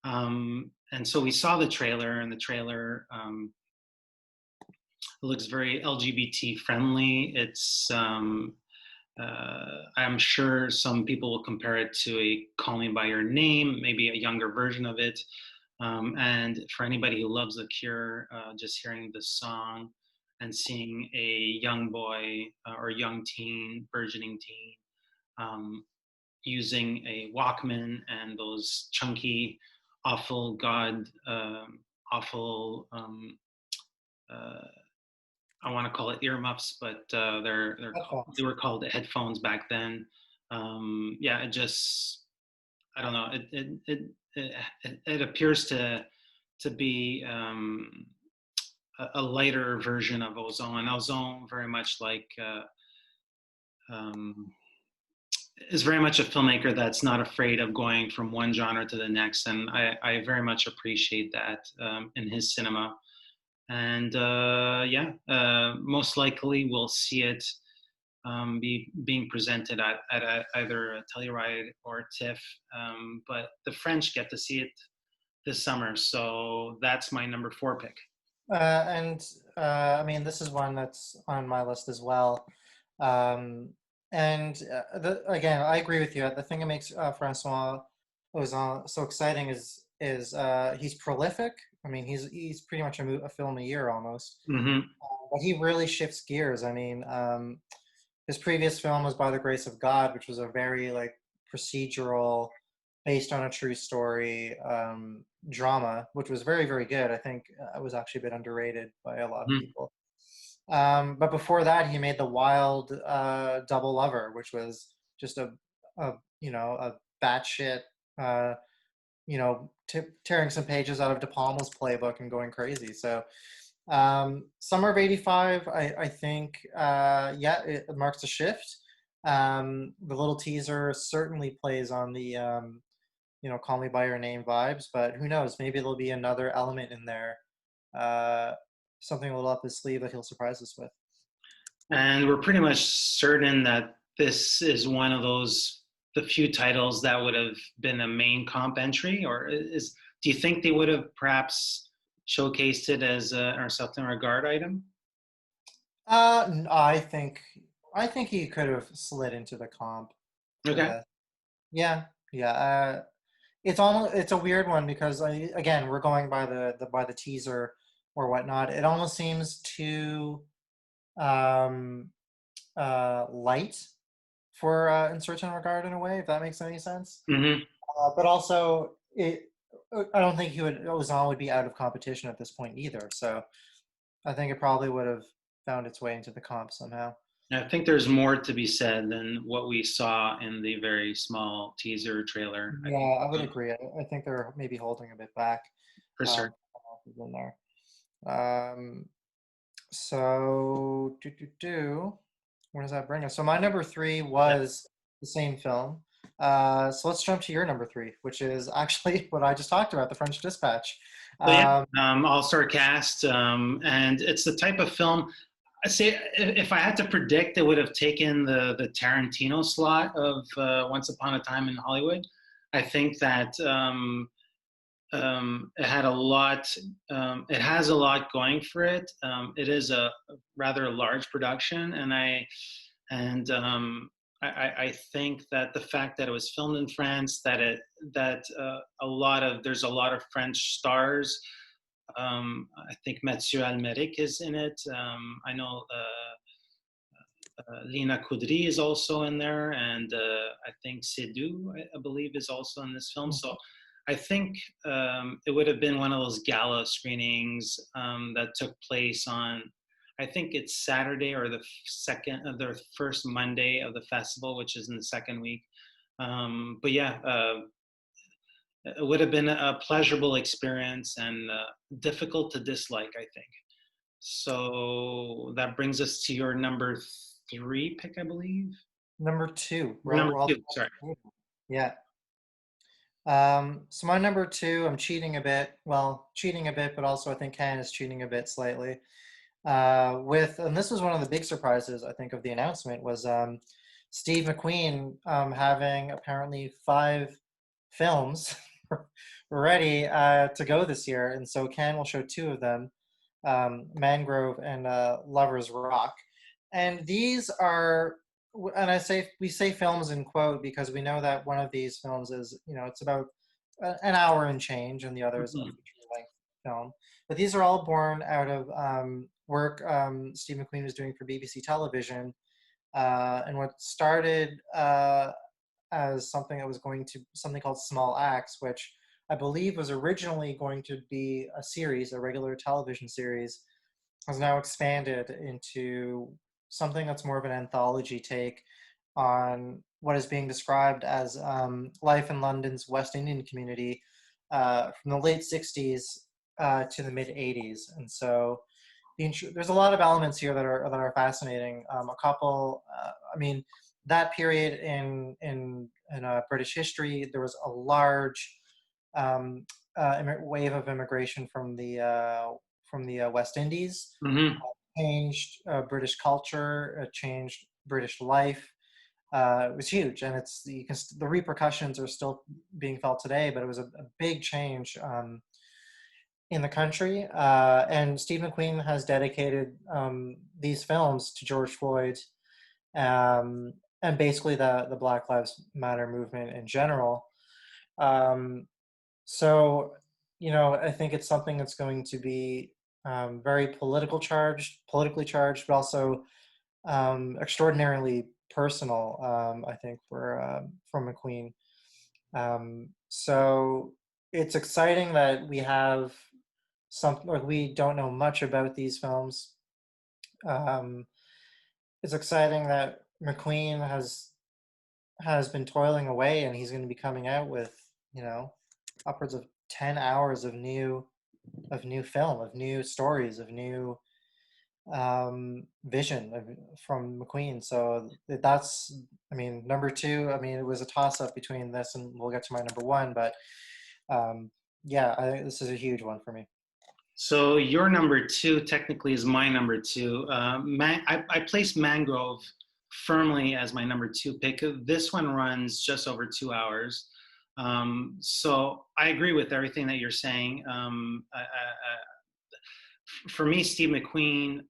S1: And so we saw the trailer, and the trailer looks very LGBT friendly. It's I'm sure some people will compare it to a Call Me by Your Name, maybe a younger version of it. And for anybody who loves The Cure, just hearing the song and seeing a young boy or young teen, burgeoning teen, using a Walkman and those chunky, awful I want to call it earmuffs, but they were called headphones back then. It just, I don't know. It appears to be a lighter version of Ozon. Ozon very much is very much a filmmaker that's not afraid of going from one genre to the next, and I very much appreciate that in his cinema. And most likely we'll see it being presented at either a Telluride or TIFF, but the French get to see it this summer, so that's my number 4 pick.
S2: I mean, this is one that's on my list as well. Again, I agree with you. The thing that makes François Ozon so exciting is he's prolific. I mean, he's pretty much a film a year almost.
S1: Mm-hmm.
S2: But he really shifts gears. I mean, his previous film was By the Grace of God, which was a very procedural, based on a true story drama, which was very, very good. I think it was actually a bit underrated by a lot of people. But before that, he made The Wild Double Lover, which was just a batshit, tearing some pages out of De Palma's playbook and going crazy. So Summer of 85, I think, it marks a shift. The little teaser certainly plays on the, Call Me by Your Name vibes, but who knows? Maybe there'll be another element in there, something a little up his sleeve that he'll surprise us with. And
S1: we're pretty much certain that this is one of the few titles that would have been a main comp entry, or do you think they would have perhaps showcased it as a certain regard item?
S2: I think he could have slid into the comp.
S1: Okay.
S2: Yeah. It's a weird one because again, we're going by the teaser or whatnot. It almost seems too light for In Search and Regard in a way, if that makes any sense.
S1: Mm-hmm.
S2: But also, I don't think Ozon would be out of competition at this point either. So I think it probably would have found its way into the comp somehow.
S1: I think there's more to be said than what we saw in the very small teaser trailer.
S2: Yeah, I would agree. I think they're maybe holding a bit back.
S1: For sure.
S2: In there. So, where does that bring us? So my number 3 was the same film. So let's jump to your number 3, which is actually what I just talked about, The French Dispatch.
S1: All-star cast, and it's the type of film. I say if I had to predict, it would have taken the Tarantino slot of Once Upon a Time in Hollywood. I think that it had a lot. It has a lot going for it. It is a rather large production, and I think that the fact that it was filmed in France, that there's a lot of French stars. I think Mathieu Almeric is in it. I know Lina Kudry is also in there, and I think Seydoux, I believe, is also in this film. So I think it would have been one of those gala screenings that took place on, I think it's Saturday or the first Monday of the festival, which is in the second week. But yeah, it would have been a pleasurable experience and difficult to dislike, I think. So that brings us to your number 3 pick, I believe.
S2: Number 2.
S1: Number 2, sorry.
S2: Yeah. So my number 2, I'm cheating a bit. Well, cheating a bit, but also I think Ken is cheating a bit slightly. And this was one of the big surprises, I think, of the announcement, was Steve McQueen having apparently 5 films ready to go this year. And so Ken will show 2 of them, Mangrove and Lover's Rock. And these are, and we say films in quote because we know that one of these films is, it's about an hour and change, and the other is a feature-length film. But these are all born out of work Steve McQueen was doing for BBC Television, and what started as something called Small Axe, which I believe was originally going to be a regular television series, has now expanded into something that's more of an anthology take on what is being described as life in London's West Indian community from the late 60s to the mid 80s. And so there's a lot of elements here that are fascinating. That period in British history, there was a large wave of immigration from the West Indies.
S1: Mm-hmm.
S2: Changed British culture, it changed British life. It was huge, and the repercussions are still being felt today, but it was a big change in the country. And Steve McQueen has dedicated these films to George Floyd, and basically the Black Lives Matter movement in general. So, I think it's something that's going to be very politically charged, but also extraordinarily personal, I think, from McQueen. So it's exciting that we have we don't know much about these films. It's exciting that McQueen has been toiling away, and he's going to be coming out with, upwards of 10 hours of new film, of new stories, of new vision from McQueen. So that's, number 2, it was a toss-up between this, and we'll get to my number 1, but yeah, I think this is a huge one for me.
S1: So your number 2 technically is my number 2. I placed Mangrove firmly as my number 2 pick. This one runs just over 2 hours. So I agree with everything that you're saying. For me, Steve McQueen,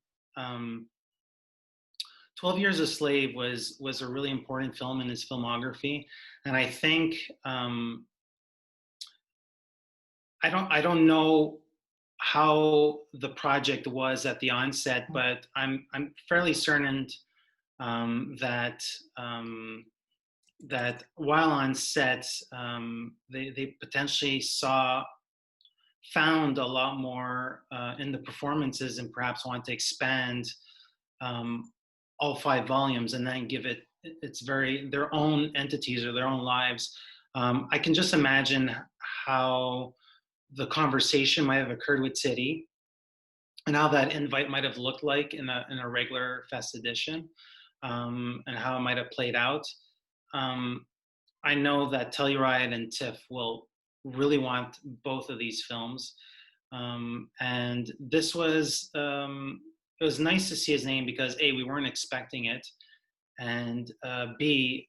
S1: 12 Years a Slave was a really important film in his filmography, and I think I don't know how the project was at the onset, but I'm fairly certain that while on set, they potentially found a lot more in the performances, and perhaps want to expand all 5 volumes and then give it their own entities or their own lives. I can just imagine how the conversation might have occurred with City, and how that invite might have looked like in a regular Fest edition, and how it might have played out. I know that Telluride and TIFF will really want both of these films, and this was it was nice to see his name because we weren't expecting it, and B,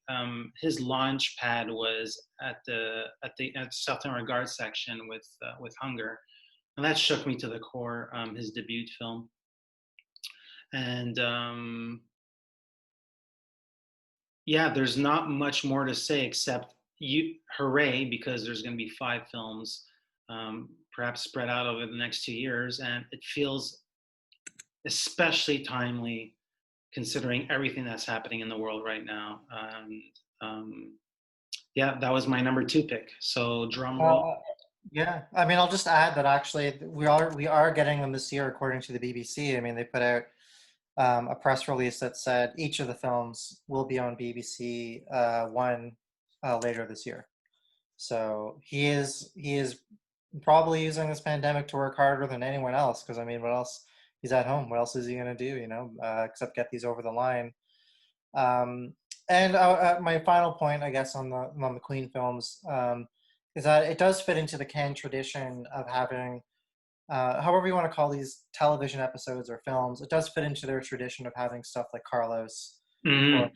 S1: his launch pad was at the Southern Regard section with Hunger, and that shook me to the core. His debut film, and yeah, there's not much more to say except hooray, because there's going to be 5 films, perhaps spread out over the next 2 years, and it feels especially timely considering everything that's happening in the world right now. Yeah, that was my number 2 pick. So drum roll.
S2: Yeah, I mean, I'll just add that actually we are getting them this year according to the BBC. I mean, they put out a press release that said each of the films will be on BBC One later this year. So he is probably using this pandemic to work harder than anyone else. Because I mean, what else? He's at home. What else is he gonna do? Except get these over the line. Um, and my final point, I guess, on the Queen films is that it does fit into the Cannes tradition of having, however you want to call these television episodes or films, it does fit into their tradition of having stuff like Carlos or
S1: Mm-hmm.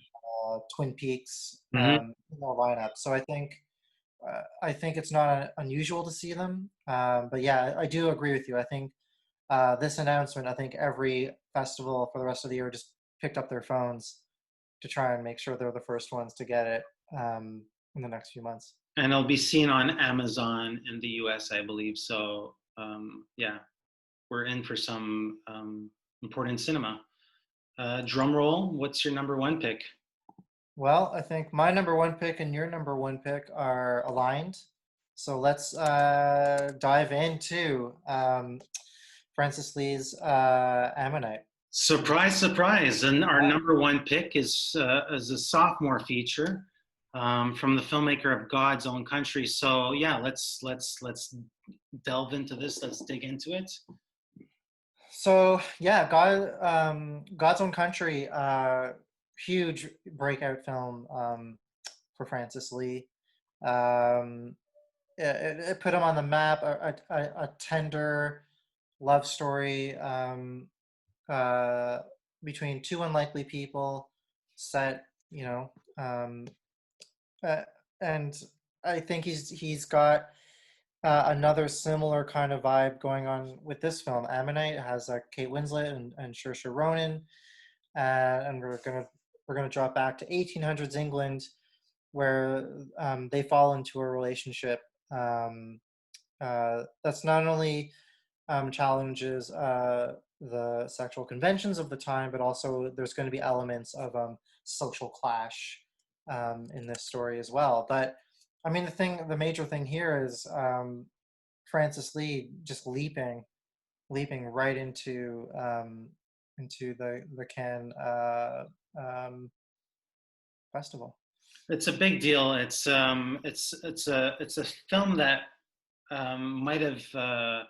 S2: Twin Peaks
S1: Mm-hmm.
S2: in their lineup. So I think it's not unusual to see them. But yeah, I do agree with you. I think this announcement, I think every festival for the rest of the year just picked up their phones to try and make sure they're the first ones to get it in the next few months.
S1: And it'll be seen on Amazon in the US, I believe. So yeah, we're in for some important cinema. Drum roll. What's your number 1 pick?
S2: Well, I think my number 1 pick and your number 1 pick are aligned. So let's dive into Francis Lee's Ammonite.
S1: Surprise, surprise! And our number 1 pick is a sophomore feature from the filmmaker of God's Own Country. So yeah, let's delve into this. Let's dig into it.
S2: So yeah, God's Own Country, huge breakout film for Francis Lee. Um, it put him on the map. A tender love story uh, between 2 unlikely people, set, um, uh, and I think he's got another similar kind of vibe going on with this film. Ammonite has Kate Winslet and Saoirse Ronan, and we're gonna drop back to 1800s England, where they fall into a relationship that's not only challenges the sexual conventions of the time, but also there's going to be elements of social clash in this story as well. But I mean, the major thing here is Francis Lee just leaping right into the Cannes festival.
S1: It's a big deal. It's a film that might have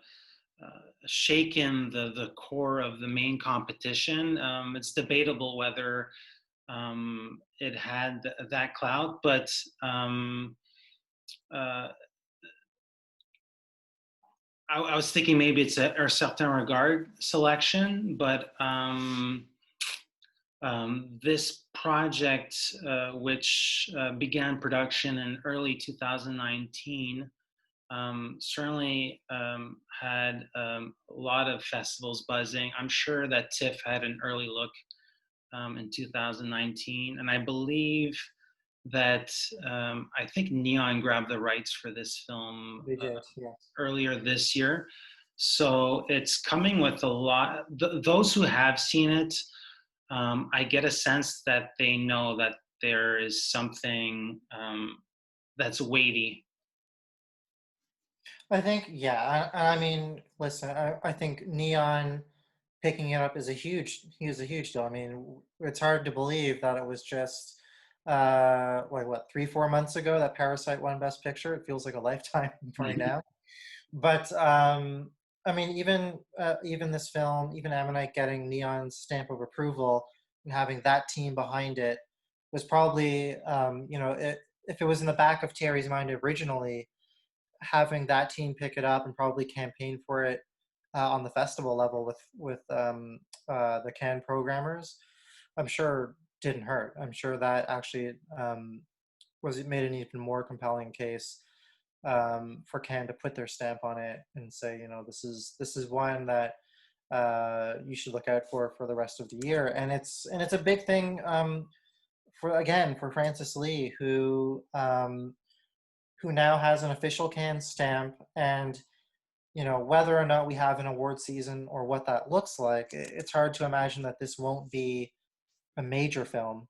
S1: shaken the core of the main competition. It's debatable whether it had that clout, but I was thinking maybe it's a certain regard selection, but this project, which began production in early 2019, certainly had a lot of festivals buzzing. I'm sure that TIFF had an early look in 2019, and I believe that I think Neon grabbed the rights for this film
S2: They did, yeah.
S1: earlier this year. So it's coming with a lot. Those who have seen it, I get a sense that they know that there is something that's weighty.
S2: I think, yeah. I mean, listen, I think Neon picking it up is he was a huge deal. I mean, it's hard to believe that it was just like what, 3-4 months ago that Parasite won Best Picture. It feels like a lifetime right
S1: Mm-hmm.
S2: now. But I mean, even this film, even Ammonite getting Neon's stamp of approval and having that team behind it was probably, if it was in the back of Terry's mind originally, having that team pick it up and probably campaign for it on the festival level with the Cannes programmers, I'm sure didn't hurt. I'm sure that actually made an even more compelling case for Cannes to put their stamp on it and say, this is one that you should look out for the rest of the year. And it's a big thing for Francis Lee, who now has an official Cannes stamp. And whether or not we have an award season or what that looks like, it's hard to imagine that this won't be a major film.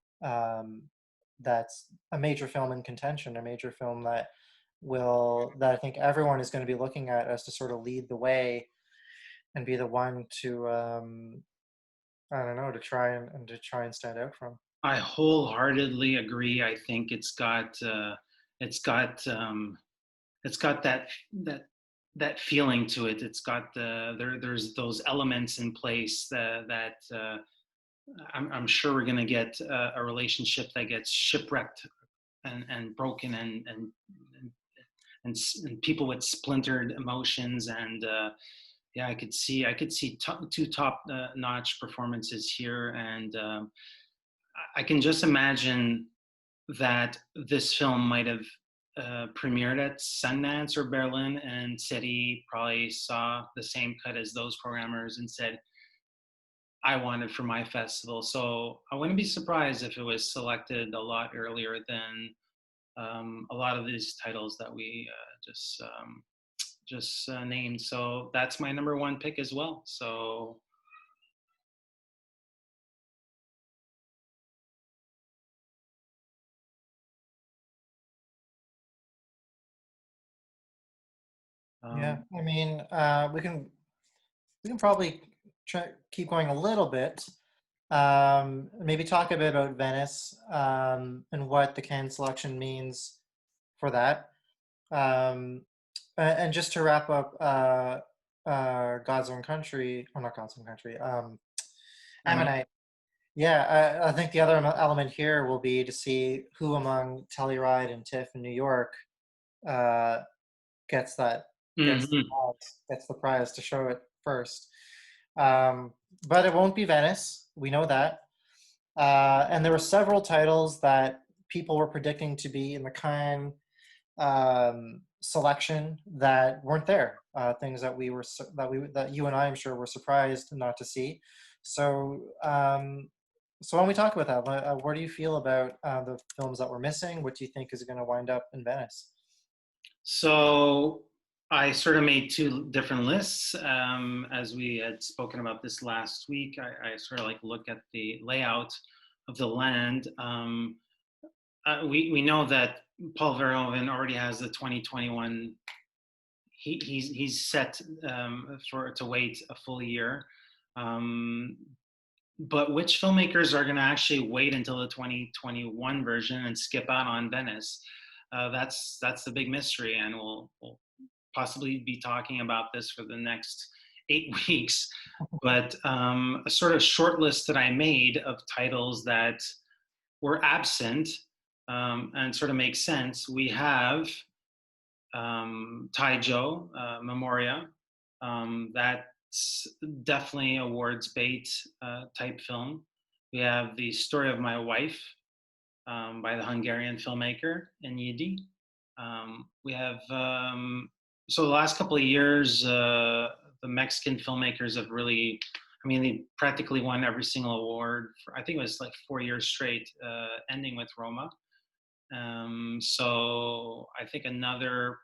S2: That's a major film in contention, a major film that I think everyone is going to be looking at as to sort of lead the way and be the one to I don't know, to try and stand out from.
S1: I wholeheartedly agree. I think it's got that feeling to it. It's got there's those elements in place that I'm sure we're going to get a relationship that gets shipwrecked and broken and people with splintered emotions. And yeah, I could see two top-notch performances here. And I can just imagine that this film might have premiered at Sundance or Berlin, and SETI probably saw the same cut as those programmers and said, I want it for my festival. So I wouldn't be surprised if it was selected a lot earlier than a lot of these titles that we just named. So that's my number one pick as well. So
S2: Yeah, I mean, we can probably keep going a little bit. Maybe talk a bit about Venice and what the Cannes selection means for that. And just to wrap up, God's Own Country, or not God's Own Country, Ammonite. Yeah, I think the other element here will be to see who among Telluride and TIFF in New York gets the prize to show it first. But it won't be Venice. We know that. And there were several titles that people were predicting to be in the Cannes selection that weren't there. Things that you and I, I'm sure, were surprised not to see. So, so when we talk about that, what do you feel about the films that we're missing? What do you think is going to wind up in Venice?
S1: So I sort of made two different lists. As we had spoken about this last week, I sort of look at the layout of the land. We know that Paul Verhoeven already has the 2021. He's set to wait a full year. But which filmmakers are going to actually wait until the 2021 version and skip out on Venice? That's the big mystery, and we'll possibly be talking about this for the next 8 weeks. But a sort of short list that I made of titles that were absent and sort of make sense. We have Taijo, Memoria. That's definitely awards bait type film. We have The Story of My Wife by the Hungarian filmmaker Enyedi. We have, so the last couple of years, the Mexican filmmakers have really, they practically won every single award. I think it was 4 years straight, ending with Roma. So I think another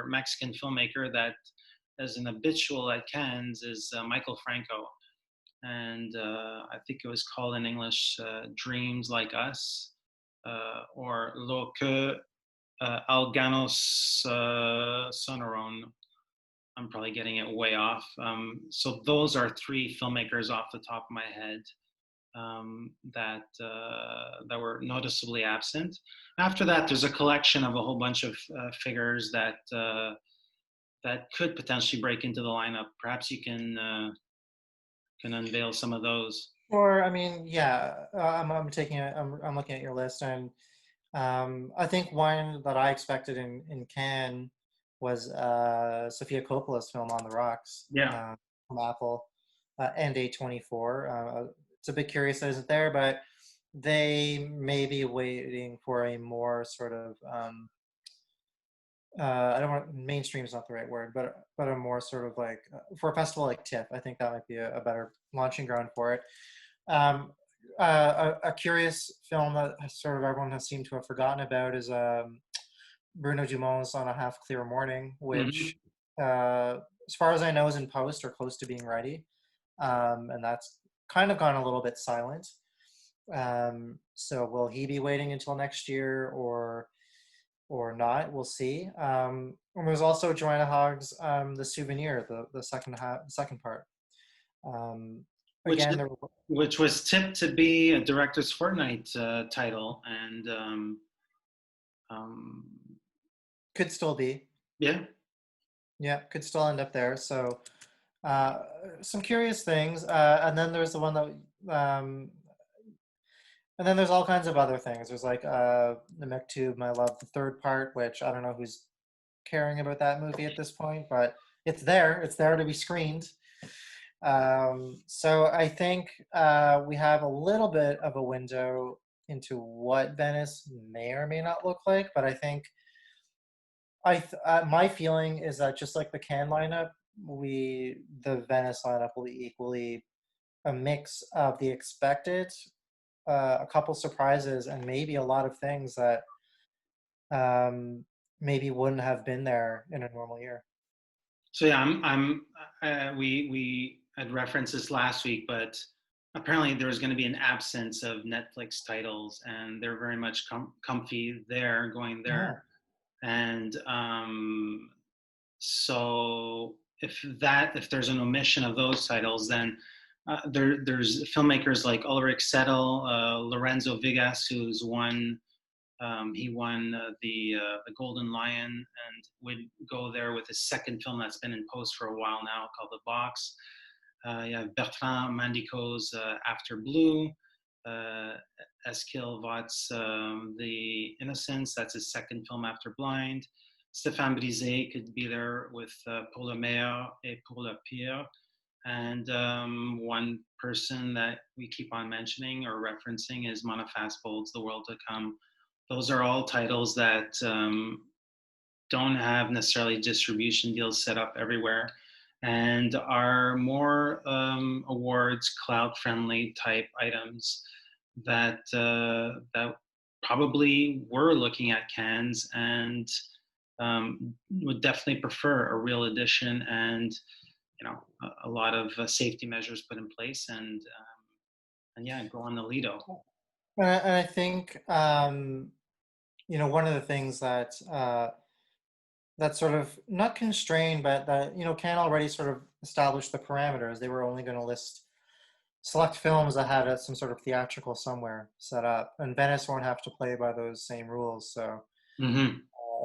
S1: Mexican filmmaker that is an habitual at Cannes is Michael Franco. And I think it was called in English Dreams Like Us, or Lo que Alganos Sonoron. I'm probably getting it way off. So those are three filmmakers off the top of my head that were noticeably absent. After that, there's a collection of a whole bunch of figures that could potentially break into the lineup. Perhaps you can unveil some of those.
S2: Or I'm looking at your list, and I think one that I expected in Cannes was Sofia Coppola's film On the Rocks.
S1: Yeah.
S2: From Apple, and A24. it's a bit curious that isn't there, but they may be waiting for a more sort of I don't want mainstream is not the right word, but a more sort of like for a festival like TIFF, I think that might be a better launching ground for it. A curious film that sort of everyone has seemed to have forgotten about is Bruno Dumont's On a Half Clear Morning, which, as far as I know, is in post or close to being ready, and that's kind of gone a little bit silent. So will he be waiting until next year or not? We'll see. And there's also Joanna Hogg's The Souvenir, the second part. Again,
S1: which was tipped to be a Director's Fortnight title, and
S2: could still be.
S1: Yeah,
S2: could still end up there. So some curious things, and then there's the one that and then there's all kinds of other things. There's like the Mektub, My Love, the third part, which I don't know who's caring about that movie at this point, but it's there. It's there to be screened. So I think we have a little bit of a window into what Venice may or may not look like, but I think my feeling is that just like the Cannes lineup, the Venice lineup will be equally a mix of the expected, a couple surprises, and maybe a lot of things that maybe wouldn't have been there in a normal year.
S1: So yeah, we had referenced this last week, but apparently there was going to be an absence of Netflix titles, and they're very much comfy there, going there. Yeah. And so if there's an omission of those titles, then there's filmmakers like Ulrich Settel, Lorenzo Vigas, who's won. He won the Golden Lion and would go there with his second film that's been in post for a while now called The Box. You have Bertrand Mandico's After Blue, Eskil Vought's The Innocents, that's his second film after Blind. Stéphane Brisé could be there with Pour le meilleur et pour le pire. And one person that we keep on mentioning or referencing is Mona Fastbold's The World to Come. Those are all titles that don't have necessarily distribution deals set up everywhere and are more awards cloud-friendly type items that probably were looking at Cannes and would definitely prefer a real edition and a lot of safety measures put in place and yeah, go on the Lido.
S2: And I think one of the things that that sort of not constrained, but that Cannes already sort of established the parameters. They were only going to list select films that had some sort of theatrical somewhere set up, and Venice won't have to play by those same rules. So it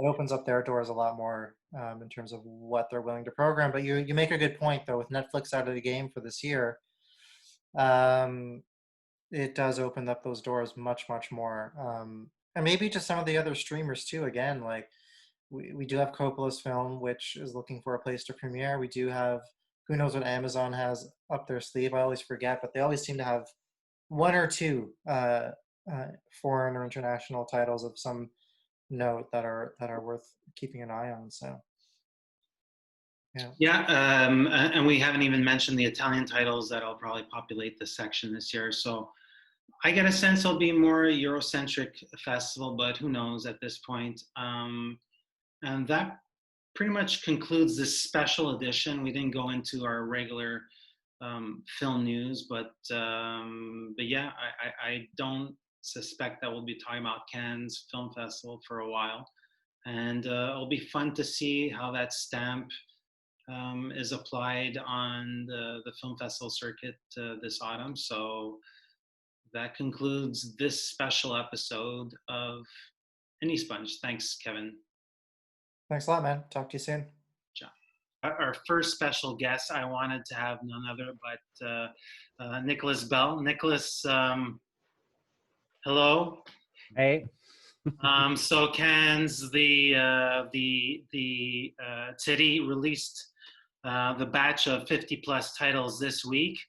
S2: opens up their doors a lot more in terms of what they're willing to program. But you make a good point though, with Netflix out of the game for this year. It does open up those doors much more, and maybe to some of the other streamers too. Again, like we do have Coppola's film, which is looking for a place to premiere. We do have, who knows what Amazon has up their sleeve. I always forget, but they always seem to have one or two foreign or international titles of some note that are worth keeping an eye on. So
S1: yeah, and we haven't even mentioned the Italian titles that'll probably populate this section this year. So I get a sense it'll be more a Eurocentric festival, but who knows at this point. And that pretty much concludes this special edition. We didn't go into our regular film news, but yeah, I don't suspect that we'll be talking about Cannes Film Festival for a while. And it'll be fun to see how that stamp is applied on the film festival circuit this autumn. So that concludes this special episode of IndieSponge. Thanks, Kevin.
S2: Thanks a lot, man. Talk to you soon.
S1: Our first special guest, I wanted to have none other but Nicholas Bell. Nicholas, hello.
S3: Hey.
S1: So Cannes, the city released the batch of 50 plus titles this week.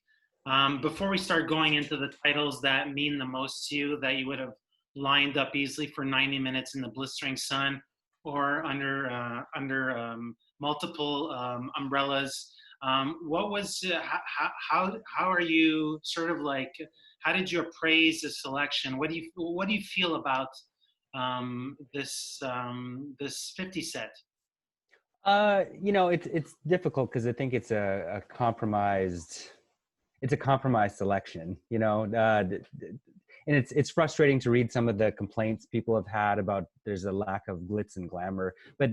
S1: Before we start going into the titles that mean the most to you, that you would have lined up easily for 90 minutes in the blistering sun or under multiple umbrellas, what was how are you sort of like? How did you appraise the selection? What do you feel about this 50 set?
S3: It's difficult because I think it's a compromised selection, and it's frustrating to read some of the complaints people have had about there's a lack of glitz and glamour, but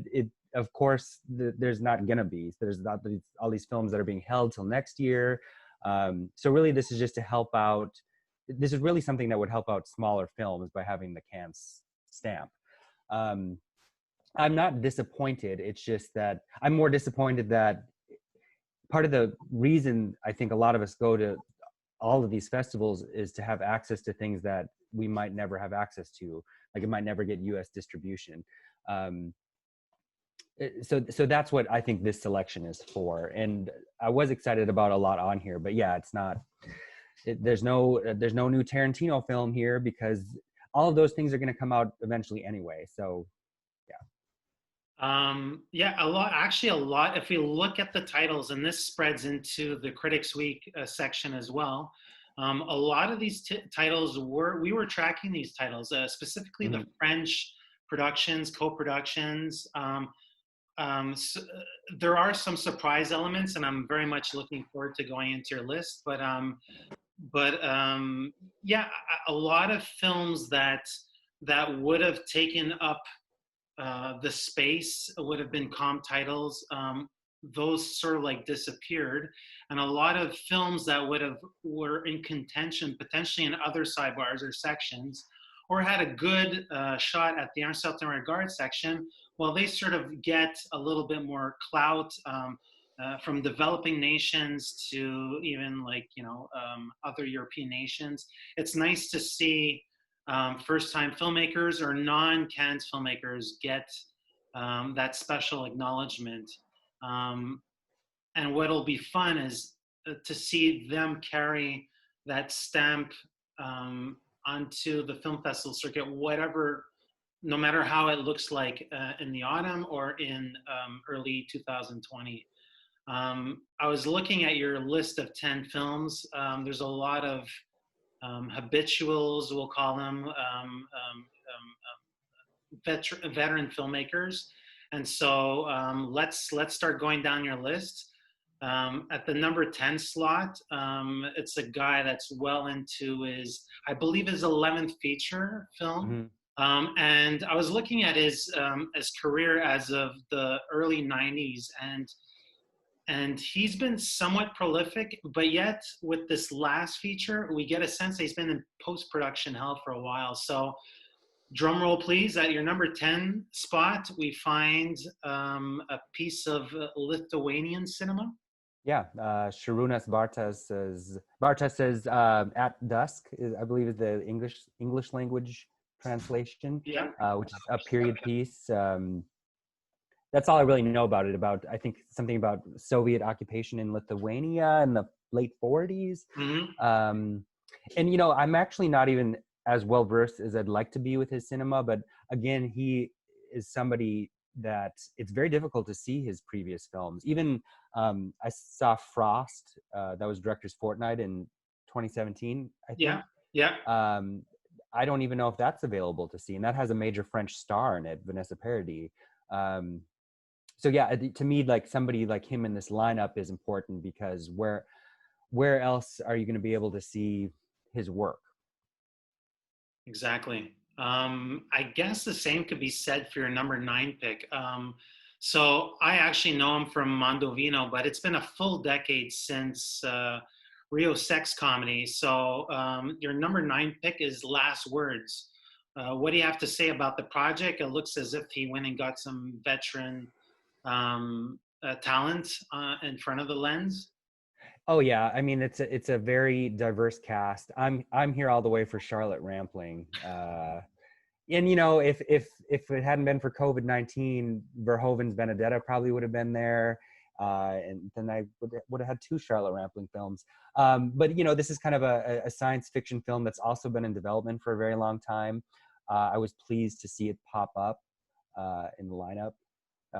S3: of course there's not gonna be. There's not all these films that are being held till next year, so really this is just to help out. This is really something that would help out smaller films by having the Cannes stamp. I'm not disappointed. It's just that I'm more disappointed that part of the reason I think a lot of us go to all of these festivals is to have access to things that we might never have access to. Like it might never get US distribution. So that's what I think this selection is for. And I was excited about a lot on here, but yeah, it's not, there's no new Tarantino film here because all of those things are going to come out eventually anyway. So
S1: yeah, a lot. If we look at the titles, and this spreads into the Critics Week section as well, a lot of these titles we were tracking these titles, specifically the French productions, co-productions. So, there are some surprise elements, and I'm very much looking forward to going into your list. But yeah, a lot of films that would have taken up the space would have been comp titles. Those sort of like disappeared, and a lot of films that were in contention potentially in other sidebars or sections, or had a good shot at the Un Certain Regard section. Well, they sort of get a little bit more clout from developing nations to even other European nations. It's nice to see first-time filmmakers or non-Cannes filmmakers get that special acknowledgement. And what'll be fun is to see them carry that stamp onto the film festival circuit, no matter how it looks like in the autumn or in early 2020. I was looking at your list of 10 films. There's a lot of habituals, we'll call them, veteran filmmakers. And so let's start going down your list. At the number 10 slot, it's a guy that's well into I believe his 11th feature film. And I was looking at his career as of the early 90s, and he's been somewhat prolific, but yet with this last feature, we get a sense that he's been in post-production hell for a while. So drum roll, please. At your number 10 spot, we find a piece of Lithuanian cinema.
S3: Yeah, Šarūnas Bartas's At Dusk, I believe is the English language translation, which is a period piece. That's all I really know about it. I think something about Soviet occupation in Lithuania in the late 40s. And, I'm actually not even as well versed as I'd like to be with his cinema. But again, he is somebody that it's very difficult to see his previous films. Even I saw Frost, that was Director's Fortnight in 2017, I think.
S1: Yeah.
S3: I don't even know if that's available to see. And that has a major French star in it, Vanessa Paradis. So yeah, to me, like somebody like him in this lineup is important because where else are you going to be able to see his work?
S1: Exactly. I guess the same could be said for your number 9 pick. So I actually know him from Mondovino, but it's been a full decade since Rio Sex Comedy. So your number 9 pick is Last Words. What do you have to say about the project? It looks as if he went and got some veteran talent in front of the lens.
S3: Oh yeah, I mean it's a very diverse cast. I'm here all the way for Charlotte Rampling, and if it hadn't been for COVID-19, Verhoeven's Benedetta probably would have been there. and then I would have had 2 Charlotte Rampling films. But this is kind of a science fiction film that's also been in development for a very long time. I was pleased to see it pop up in the lineup,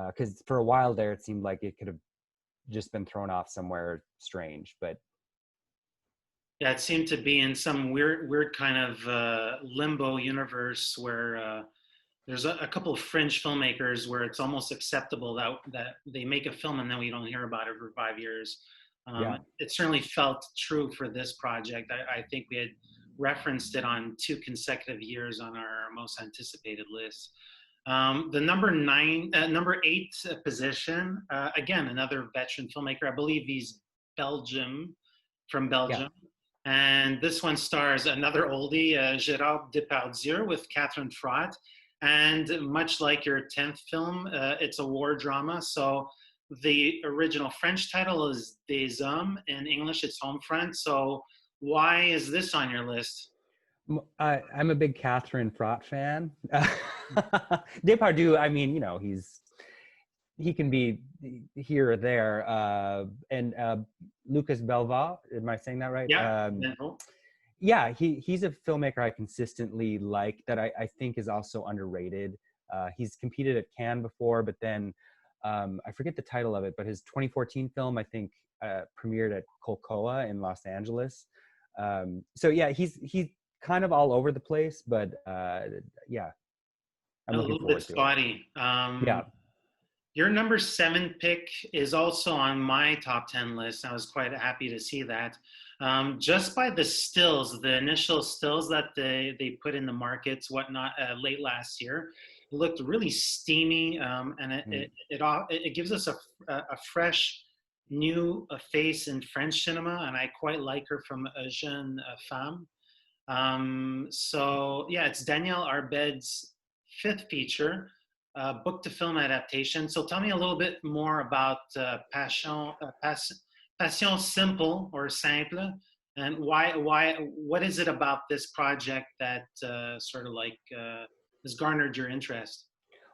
S3: because for a while there it seemed like it could have just been thrown off somewhere strange. But
S1: yeah, it seemed to be in some weird kind of limbo universe where there's a couple of fringe filmmakers where it's almost acceptable that they make a film and then we don't hear about it for 5 years. It certainly felt true for this project. I think we had referenced it on 2 consecutive years on our most anticipated list. The number 8 position, again, another veteran filmmaker. I believe he's from Belgium. Yeah. And this one stars another oldie, Gérard Depardieu, with Catherine Frott. And much like your 10th film, it's a war drama. So the original French title is Des Hommes. In English, it's Homefront. So why is this on your list?
S3: I'm a big Catherine Frott fan. Depardieu, I mean, he can be here or there. And Lucas Belva, am I saying that right?
S1: Yeah.
S3: Yeah, he's a filmmaker I consistently like that I think is also underrated. He's competed at Cannes before, but then I forget the title of it, but his 2014 film, I think, premiered at Colcoa in Los Angeles. So yeah, he's kind of all over the place, but yeah, I'm looking forward to it. Yeah.
S1: Your number 7 pick is also on my top 10 list. I was quite happy to see that. Just by the stills, the initial stills that they put in the markets, whatnot, late last year, it looked really steamy, and it gives us a fresh new face in French cinema, and I quite like her from A Jeune Femme. So yeah, it's Danielle Arbid's 5th feature. Book to film adaptation. So tell me a little bit more about Passion Simple or Simple, and what is it about this project that sort of like has garnered your interest?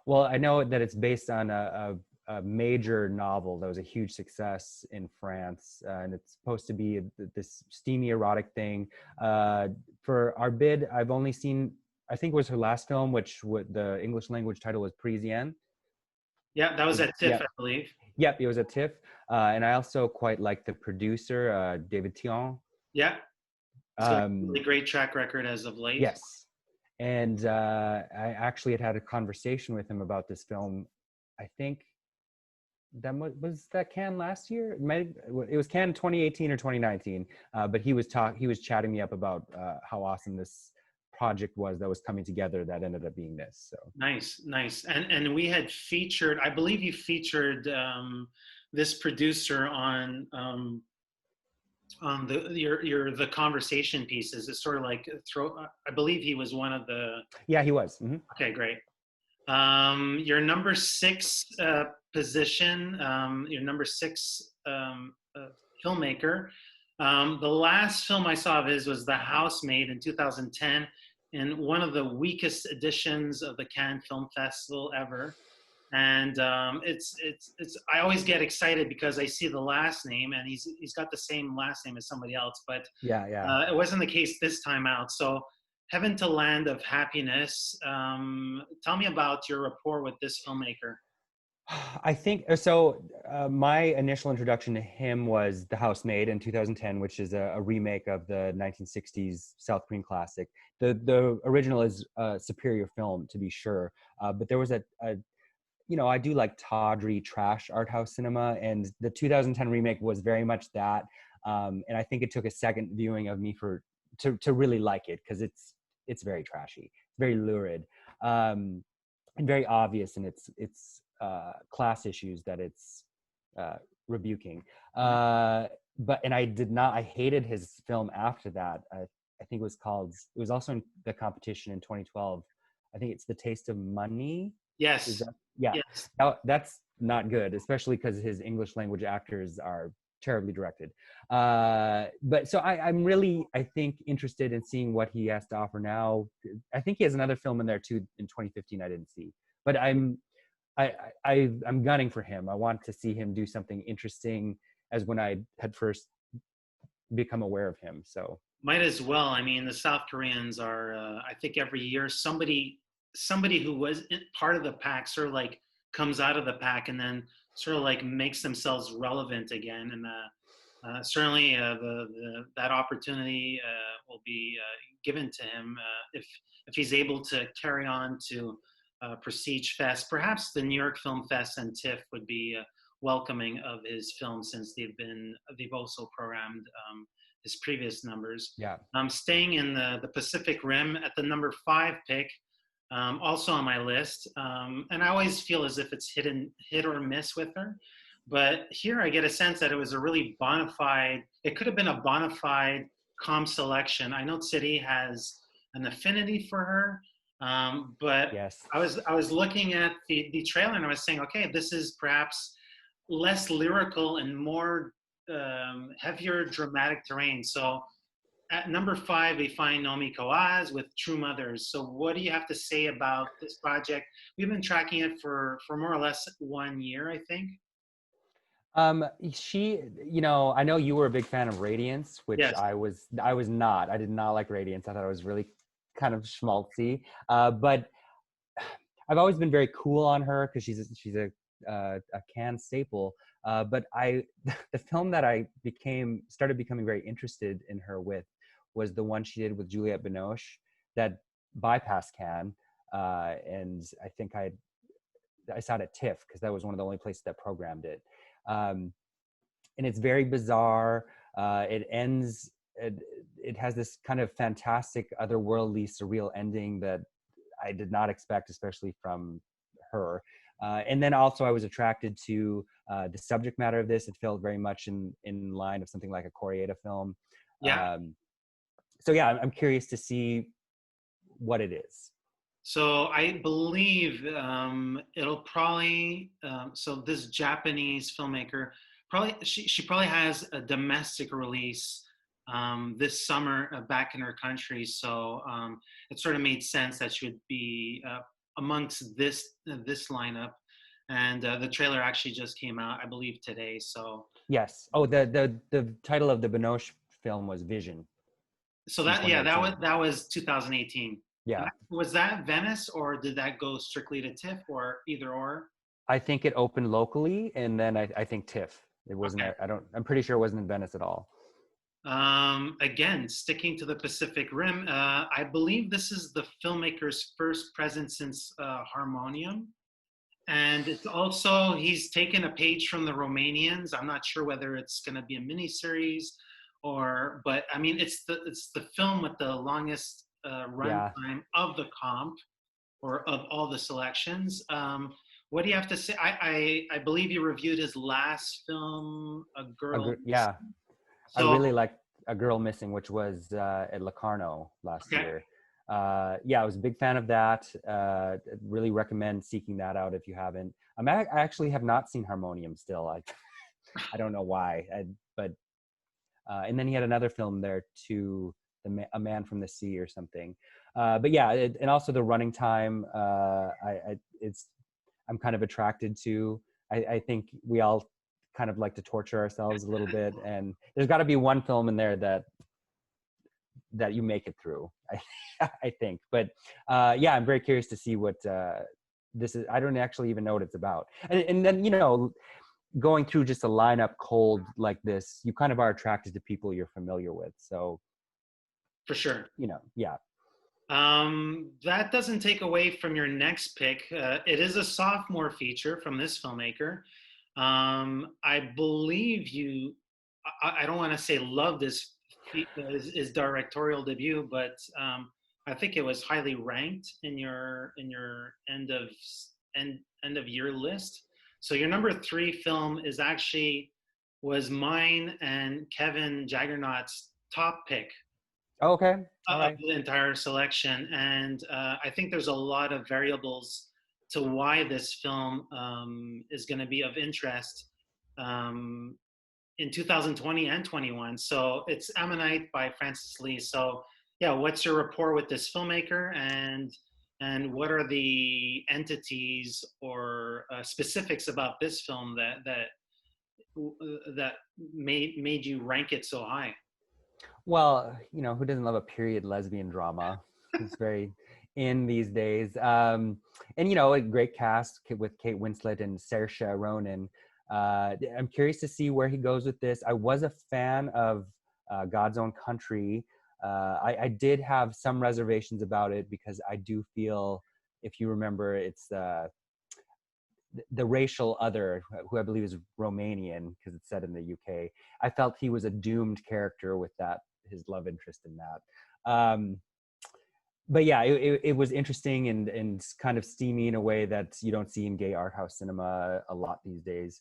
S3: Well, I know that it's based on a major novel that was a huge success in France, and it's supposed to be this steamy erotic thing. For Arbid, I've only seen, I think it was her last film, which the English language title was Parisienne.
S1: Yeah, that was at TIFF, I believe.
S3: Yep, it was at TIFF. And I also quite like the producer, David Thion.
S1: Yeah, he's got a really great track record as of late.
S3: Yes. And I actually had a conversation with him about this film. I think that was that Cannes last year? It was Cannes 2018 or 2019. But he was chatting me up about how awesome this project was that was coming together that ended up being this. So
S1: nice. And we had featured, I believe you featured this producer on the conversation pieces. It's sort of like I believe he was one of the.
S3: Yeah, he was. Mm-hmm.
S1: Okay, great. Your number 6 position, your number 6 filmmaker. The last film I saw of his was The Housemaid in 2010, in one of the weakest editions of the Cannes Film Festival ever. And it's I always get excited because I see the last name and he's got the same last name as somebody else, but it wasn't the case this time out. So Heaven to Land of Happiness. Tell me about your rapport with this filmmaker.
S3: I think so. My initial introduction to him was The Housemaid in 2010, which is a remake of the 1960s South Korean classic. The original is a superior film, to be sure, but there was I do like tawdry trash art house cinema, and the 2010 remake was very much that. And I think it took a second viewing of me to really like it, because it's very trashy, very lurid, and very obvious in its class issues that it's rebuking. I hated his film after that. I think it was also in the competition in 2012. I think it's The Taste of Money.
S1: Yes.
S3: Yes. That's not good, especially because his English language actors are terribly directed. But so I'm really, I think, interested in seeing what he has to offer now. I think he has another film in there too in 2015 I didn't see. But I'm gunning for him. I want to see him do something interesting as when I had first become aware of him. So
S1: Might as well. I mean, the South Koreans are, I think every year somebody who was part of the pack sort of like comes out of the pack and then sort of like makes themselves relevant again. And certainly that opportunity will be given to him if he's able to carry on to Prestige Fest. Perhaps the New York Film Fest and TIFF would be welcoming of his film, since they've also programmed his previous numbers.
S3: yeah.
S1: Staying in the Pacific Rim at the number 5 pick, also on my list. And I always feel as if it's hit or miss with her. But here I get a sense that it was a really bona fide, it could have been a bona fide comp selection. I know City has an affinity for her, but
S3: Yes.
S1: I was looking at the trailer and I was saying, okay, this is perhaps less lyrical and more heavier dramatic terrain. So at number 5, we find Naomi Kawase with True Mothers. So what do you have to say about this project? We've been tracking it for more or less 1 year, I think.
S3: She, I know you were a big fan of Radiance, which
S1: Yes.
S3: I was not. I did not like Radiance. I thought it was really kind of schmaltzy. But I've always been very cool on her because she's a Cannes staple. But the film that I started becoming very interested in her with was the one she did with Juliette Binoche that bypassed Cannes. And I think I saw it at TIFF because that was one of the only places that programmed it. And it's very bizarre. It ends. It has this kind of fantastic, otherworldly, surreal ending that I did not expect, especially from her. And then also, I was attracted to the subject matter of this. It felt very much in line of something like a Koreeda film.
S1: Yeah.
S3: So yeah, I'm curious to see what it is.
S1: So I believe it'll probably, so this Japanese filmmaker, she probably has a domestic release this summer back in her country. So it sort of made sense that she would be amongst this lineup. And the trailer actually just came out, I believe, today. So
S3: yes. Oh, the title of the Binoche film was Vision.
S1: So that was 2018.
S3: Yeah.
S1: Was that Venice, or did that go strictly to TIFF, or either or?
S3: I think it opened locally, and then I think TIFF. It wasn't. Okay. I'm pretty sure it wasn't in Venice at all.
S1: Again, sticking to the Pacific Rim, I believe this is the filmmaker's first presence since Harmonium. And it's also, he's taken a page from the Romanians. I'm not sure whether it's going to be a miniseries but I mean, it's the film with the longest runtime of the comp, or of all the selections. What do you have to say? I believe you reviewed his last film, A Girl.
S3: Yeah. So, I really liked A Girl Missing, which was at Locarno last year. I was a big fan of that. Really recommend seeking that out if you haven't. I actually have not seen Harmonium still. I don't know why, but and then he had another film there too, A Man from the Sea or something. But yeah, and also the running time. I'm kind of attracted to. I think we all kind of like to torture ourselves a little bit, and there's got to be one film in there that you make it through. I think, but I'm very curious to see what this is. I don't actually even know what it's about, and then going through just a lineup cold like this, you kind of are attracted to people you're familiar with. So
S1: for sure, that doesn't take away from your next pick. It is a sophomore feature from this filmmaker. I believe I don't want to say love this his directorial debut, but I think it was highly ranked in your end of year list. So your number 3 film was mine and Kevin Jagernauth's top pick.
S3: Okay.
S1: All right. Of the entire selection. And I think there's a lot of variables to why this film is going to be of interest in 2020 and 21. So it's Ammonite by Francis Lee. So yeah, what's your rapport with this filmmaker, and and what are the entities or specifics about this film that made you rank it so high?
S3: Well, who doesn't love a period lesbian drama? It's very in these days. And a great cast with Kate Winslet and Saoirse Ronan. I'm curious to see where he goes with this. I was a fan of God's Own Country. I did have some reservations about it because I do feel, if you remember, it's the racial other, who I believe is Romanian because it's set in the UK. I felt he was a doomed character with his love interest in that. But yeah, it was interesting and kind of steamy in a way that you don't see in gay art house cinema a lot these days.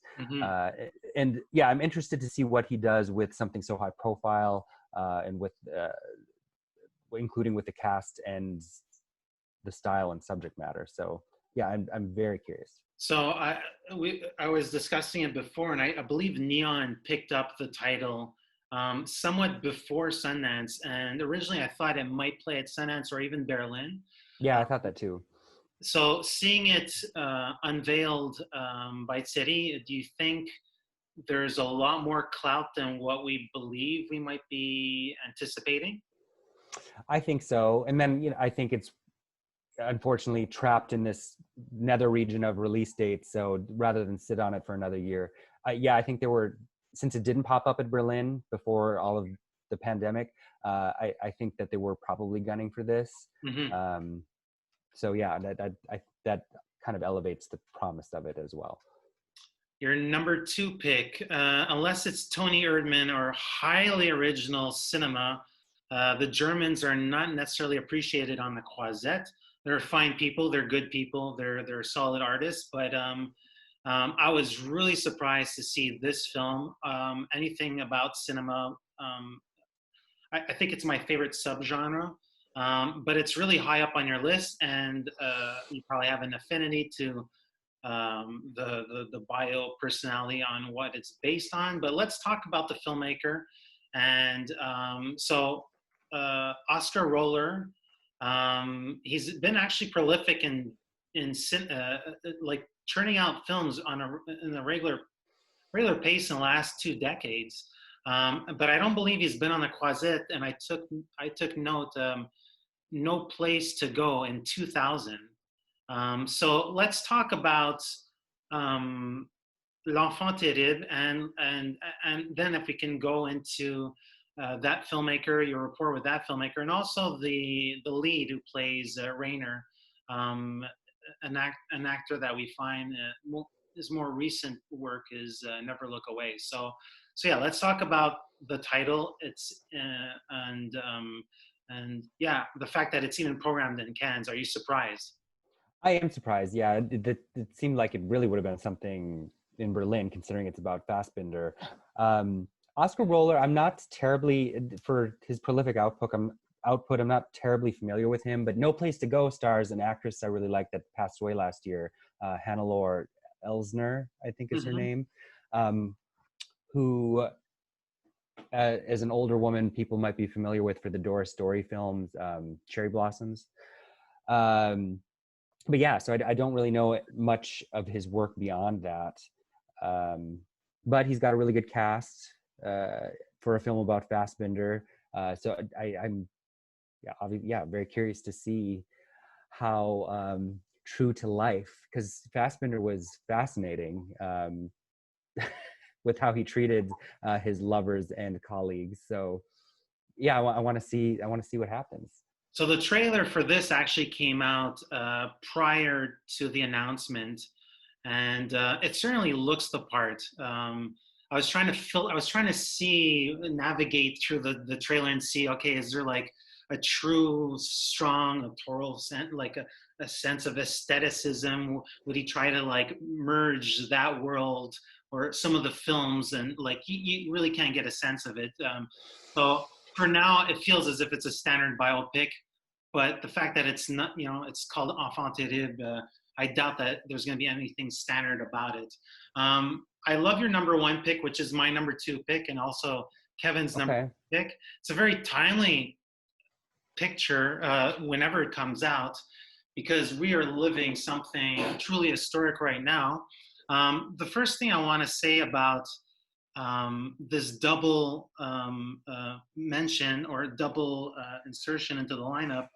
S3: And yeah, I'm interested to see what he does with something so high profile and with including with the cast and the style and subject matter. So yeah, I'm very curious.
S1: So I was discussing it before, and I believe Neon picked up the title somewhat before Sundance, and originally I thought it might play at Sundance or even Berlin.
S3: Yeah, I thought that too.
S1: So seeing it unveiled by City, do you think there's a lot more clout than what we believe we might be anticipating?
S3: I think so. And then, I think it's unfortunately trapped in this nether region of release dates. So rather than sit on it for another year, I think since it didn't pop up at Berlin before all of the pandemic, I think that they were probably gunning for this. So yeah, that kind of elevates the promise of it as well.
S1: Your number 2 pick, unless it's Tony Erdmann or highly original cinema, the Germans are not necessarily appreciated on the Croisette. They're fine people, they're good people, they're solid artists, but I was really surprised to see this film. Anything about cinema, I think it's my favorite subgenre, but it's really high up on your list, and you probably have an affinity to the bio personality on what it's based on. But let's talk about the filmmaker. And so Oskar Roehler, he's been actually prolific in like churning out films in a regular pace in the last 2 decades. But I don't believe he's been on the Croisette, and I took note. No Place to Go in 2000. So let's talk about L'Enfant Terrible, and then if we can go into that filmmaker, your rapport with that filmmaker, and also the lead who plays Rainer, an actor that we find his more recent work is Never Look Away. So yeah, let's talk about the title. It's and yeah, the fact that it's even programmed in Cannes. Are you surprised?
S3: I am surprised. Yeah, it seemed like it really would have been something in Berlin, considering it's about Fassbinder. Oskar Roehler, I'm not terribly, for his prolific output, I'm not terribly familiar with him, but No Place to Go stars an actress I really like that passed away last year, Hannelore Elsner, I think is her name, who, as an older woman, people might be familiar with for the Doris Story films, Cherry Blossoms. But yeah, so I don't really know much of his work beyond that. But he's got a really good cast for a film about Fassbinder. So I'm very curious to see how true to life, because Fassbinder was fascinating with how he treated his lovers and colleagues. So yeah, I want to see what happens.
S1: So the trailer for this actually came out prior to the announcement, and it certainly looks the part. I was trying to navigate through the trailer and see, okay, is there like a true, strong, authorial sense, like a sense of aestheticism? Would he try to like merge that world or some of the films, and like you really can't get a sense of it. So for now, it feels as if it's a standard biopic, but the fact that it's not, it's called Enfant Terrible, I doubt that there's going to be anything standard about it. I love your number 1 pick, which is my number 2 pick, and also Kevin's number 2 pick. It's a very timely picture whenever it comes out. because we are living something truly historic right now. The first thing I want to say about this double mention or double insertion into the lineup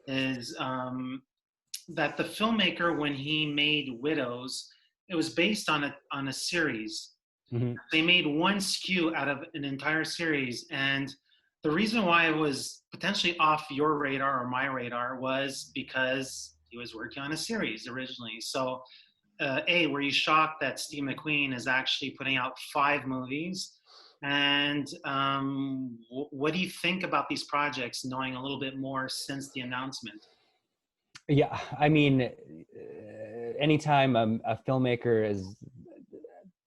S1: is that the filmmaker, when he made Widows, it was based on a series.
S3: Mm-hmm.
S1: They made one skew out of an entire series, and the reason why it was potentially off your radar or my radar was because he was working on a series originally. So, were you shocked that Steve McQueen is actually putting out 5 movies? And what do you think about these projects, knowing a little bit more since the announcement?
S3: Yeah, I mean, anytime a filmmaker as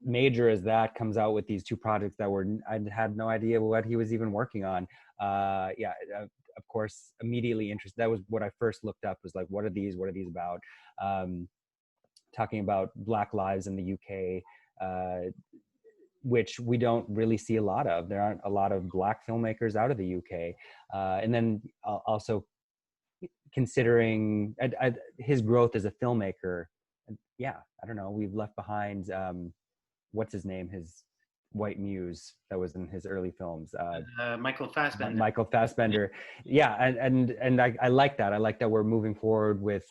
S3: major as that comes out with these 2 projects that I had no idea what he was even working on. Of course, immediately interested. That was what I first looked up, was like, what are these about? Talking about Black lives in the UK, which we don't really see a lot of. There aren't a lot of Black filmmakers out of the UK. And then also considering his growth as a filmmaker, I don't know, we've left behind, what's his name, his white muse that was in his early films,
S1: Michael Fassbender.
S3: Michael Fassbender. Yeah, and I like that. I like that we're moving forward with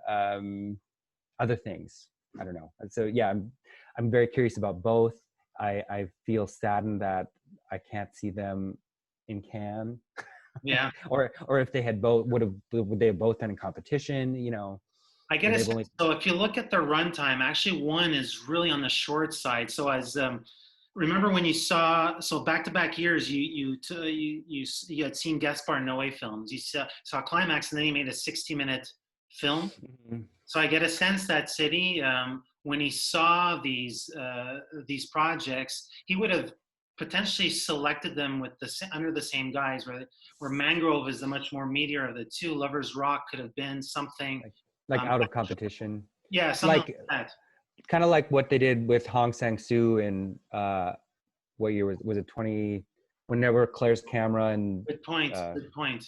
S3: other things. I don't know. So yeah, I'm very curious about both. I feel saddened that I can't see them in Cannes.
S1: Yeah.
S3: or if they had both, would they have both been in competition? You know.
S1: I get it. So if you look at the runtime, actually one is really on the short side. So as remember when you saw, so back-to-back years, you had seen Gaspar Noé films. You saw Climax, and then he made a 60-minute film.
S3: Mm-hmm.
S1: So I get a sense that City, when he saw these projects, he would have potentially selected them with under the same guise, where Mangrove is the much more meatier of the two. Lovers Rock could have been something
S3: like out of competition.
S1: Yeah, something like that.
S3: Kind of like what they did with Hong Sang-soo in what year was it 20, when there were Claire's Camera and
S1: Good point.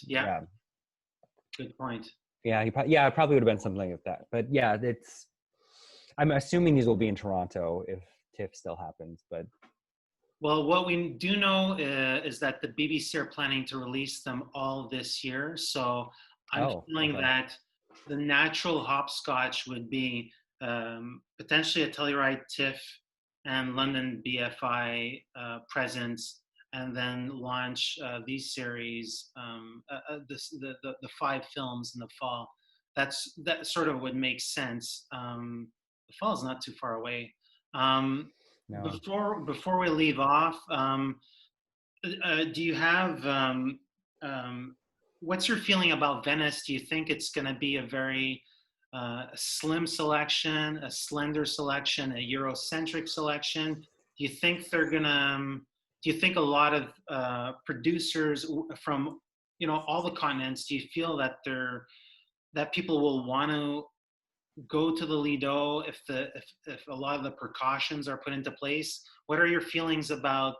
S1: Yeah. Good point.
S3: Yeah, it probably would have been something like that. But yeah, I'm assuming these will be in Toronto if TIFF still happens. But
S1: well, what we do know is that the BBC are planning to release them all this year. So I'm feeling that the natural hopscotch would be potentially a Telluride TIFF and London BFI presence, and then launch these series, the 5 films in the fall. That sort of would make sense. The fall is not too far away. No. Before we leave off, do you have what's your feeling about Venice? Do you think it's going to be a very slim selection, a slender selection, a Eurocentric selection? Do you think they're gonna? Do you think a lot of producers from all the continents? Do you feel that that people will want to go to the Lido if a lot of the precautions are put into place? What are your feelings about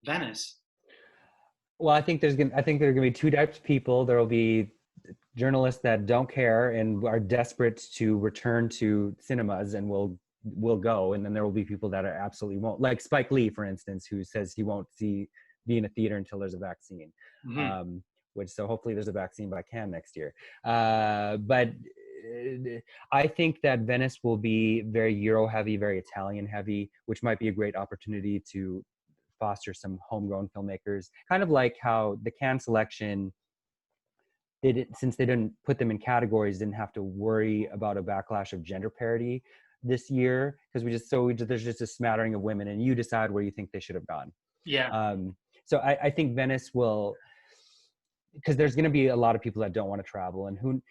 S1: Venice?
S3: Well, I think there are going to be 2 types of people. There will be journalists that don't care and are desperate to return to cinemas and will go, and then there will be people that are absolutely won't, like Spike Lee, for instance, who says he won't be in a theater until there's a vaccine. Mm-hmm. So hopefully there's a vaccine by Cannes next year. But I think that Venice will be very Euro heavy, very Italian heavy, which might be a great opportunity to foster some homegrown filmmakers, kind of like how the Cannes selection, since they didn't put them in categories, didn't have to worry about a backlash of gender parity this year, because there's just a smattering of women, and you decide where you think they should have gone.
S1: Yeah.
S3: So I think Venice will, because there's going to be a lot of people that don't want to travel, and who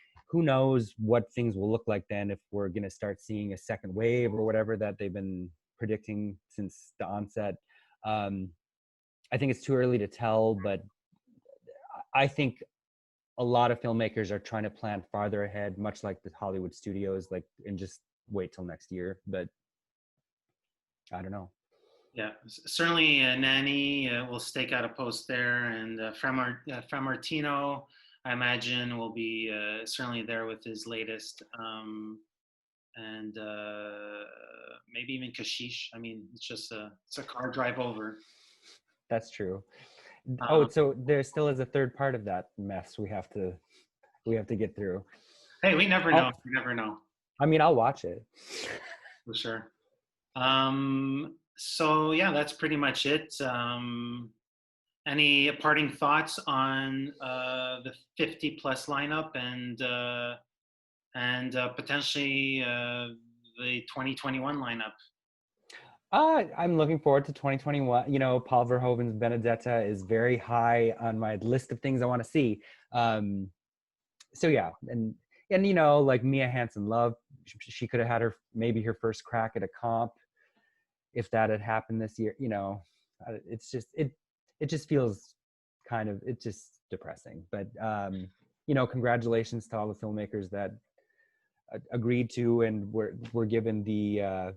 S3: knows what things will look like then, if we're going to start seeing a second wave or whatever that they've been predicting since the onset. I think it's too early to tell, but I think a lot of filmmakers are trying to plan farther ahead, much like the Hollywood studios, and just wait till next year. But I don't know.
S1: Yeah, certainly Nanny will stake out a post there, and Framartino I imagine will be certainly there with his latest, and maybe even Kashish. I mean, it's a car drive over.
S3: That's true. Oh,
S1: Um,
S3: so there still is a third part of that mess we have to get through.
S1: hey, we never know.
S3: I'll,
S1: We never know
S3: I mean, I'll watch it.
S1: for sure. So yeah, that's pretty much it. Any parting thoughts on the 50 plus lineup and potentially the 2021 lineup?
S3: I'm looking forward to 2021. You know, Paul Verhoeven's Benedetta is very high on my list of things I want to see. So yeah, and you know, like Mia Hansen-Løve, she could have had maybe her first crack at a comp if that had happened this year. You know, it's just it just feels it's just depressing. But you know, congratulations to all the filmmakers that agreed to and were given the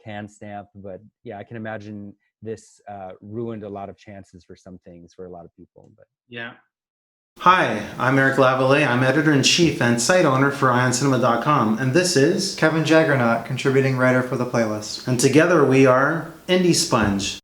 S3: Cannes stamp. But yeah, I can imagine this ruined a lot of chances for some things for a lot of people. But
S1: yeah. Hi, I'm Eric Lavallée. I'm editor-in-chief and site owner for IonCinema.com, and this is
S2: Kevin Jagernauth, contributing writer for the playlist.
S1: And together we are IndieSponge.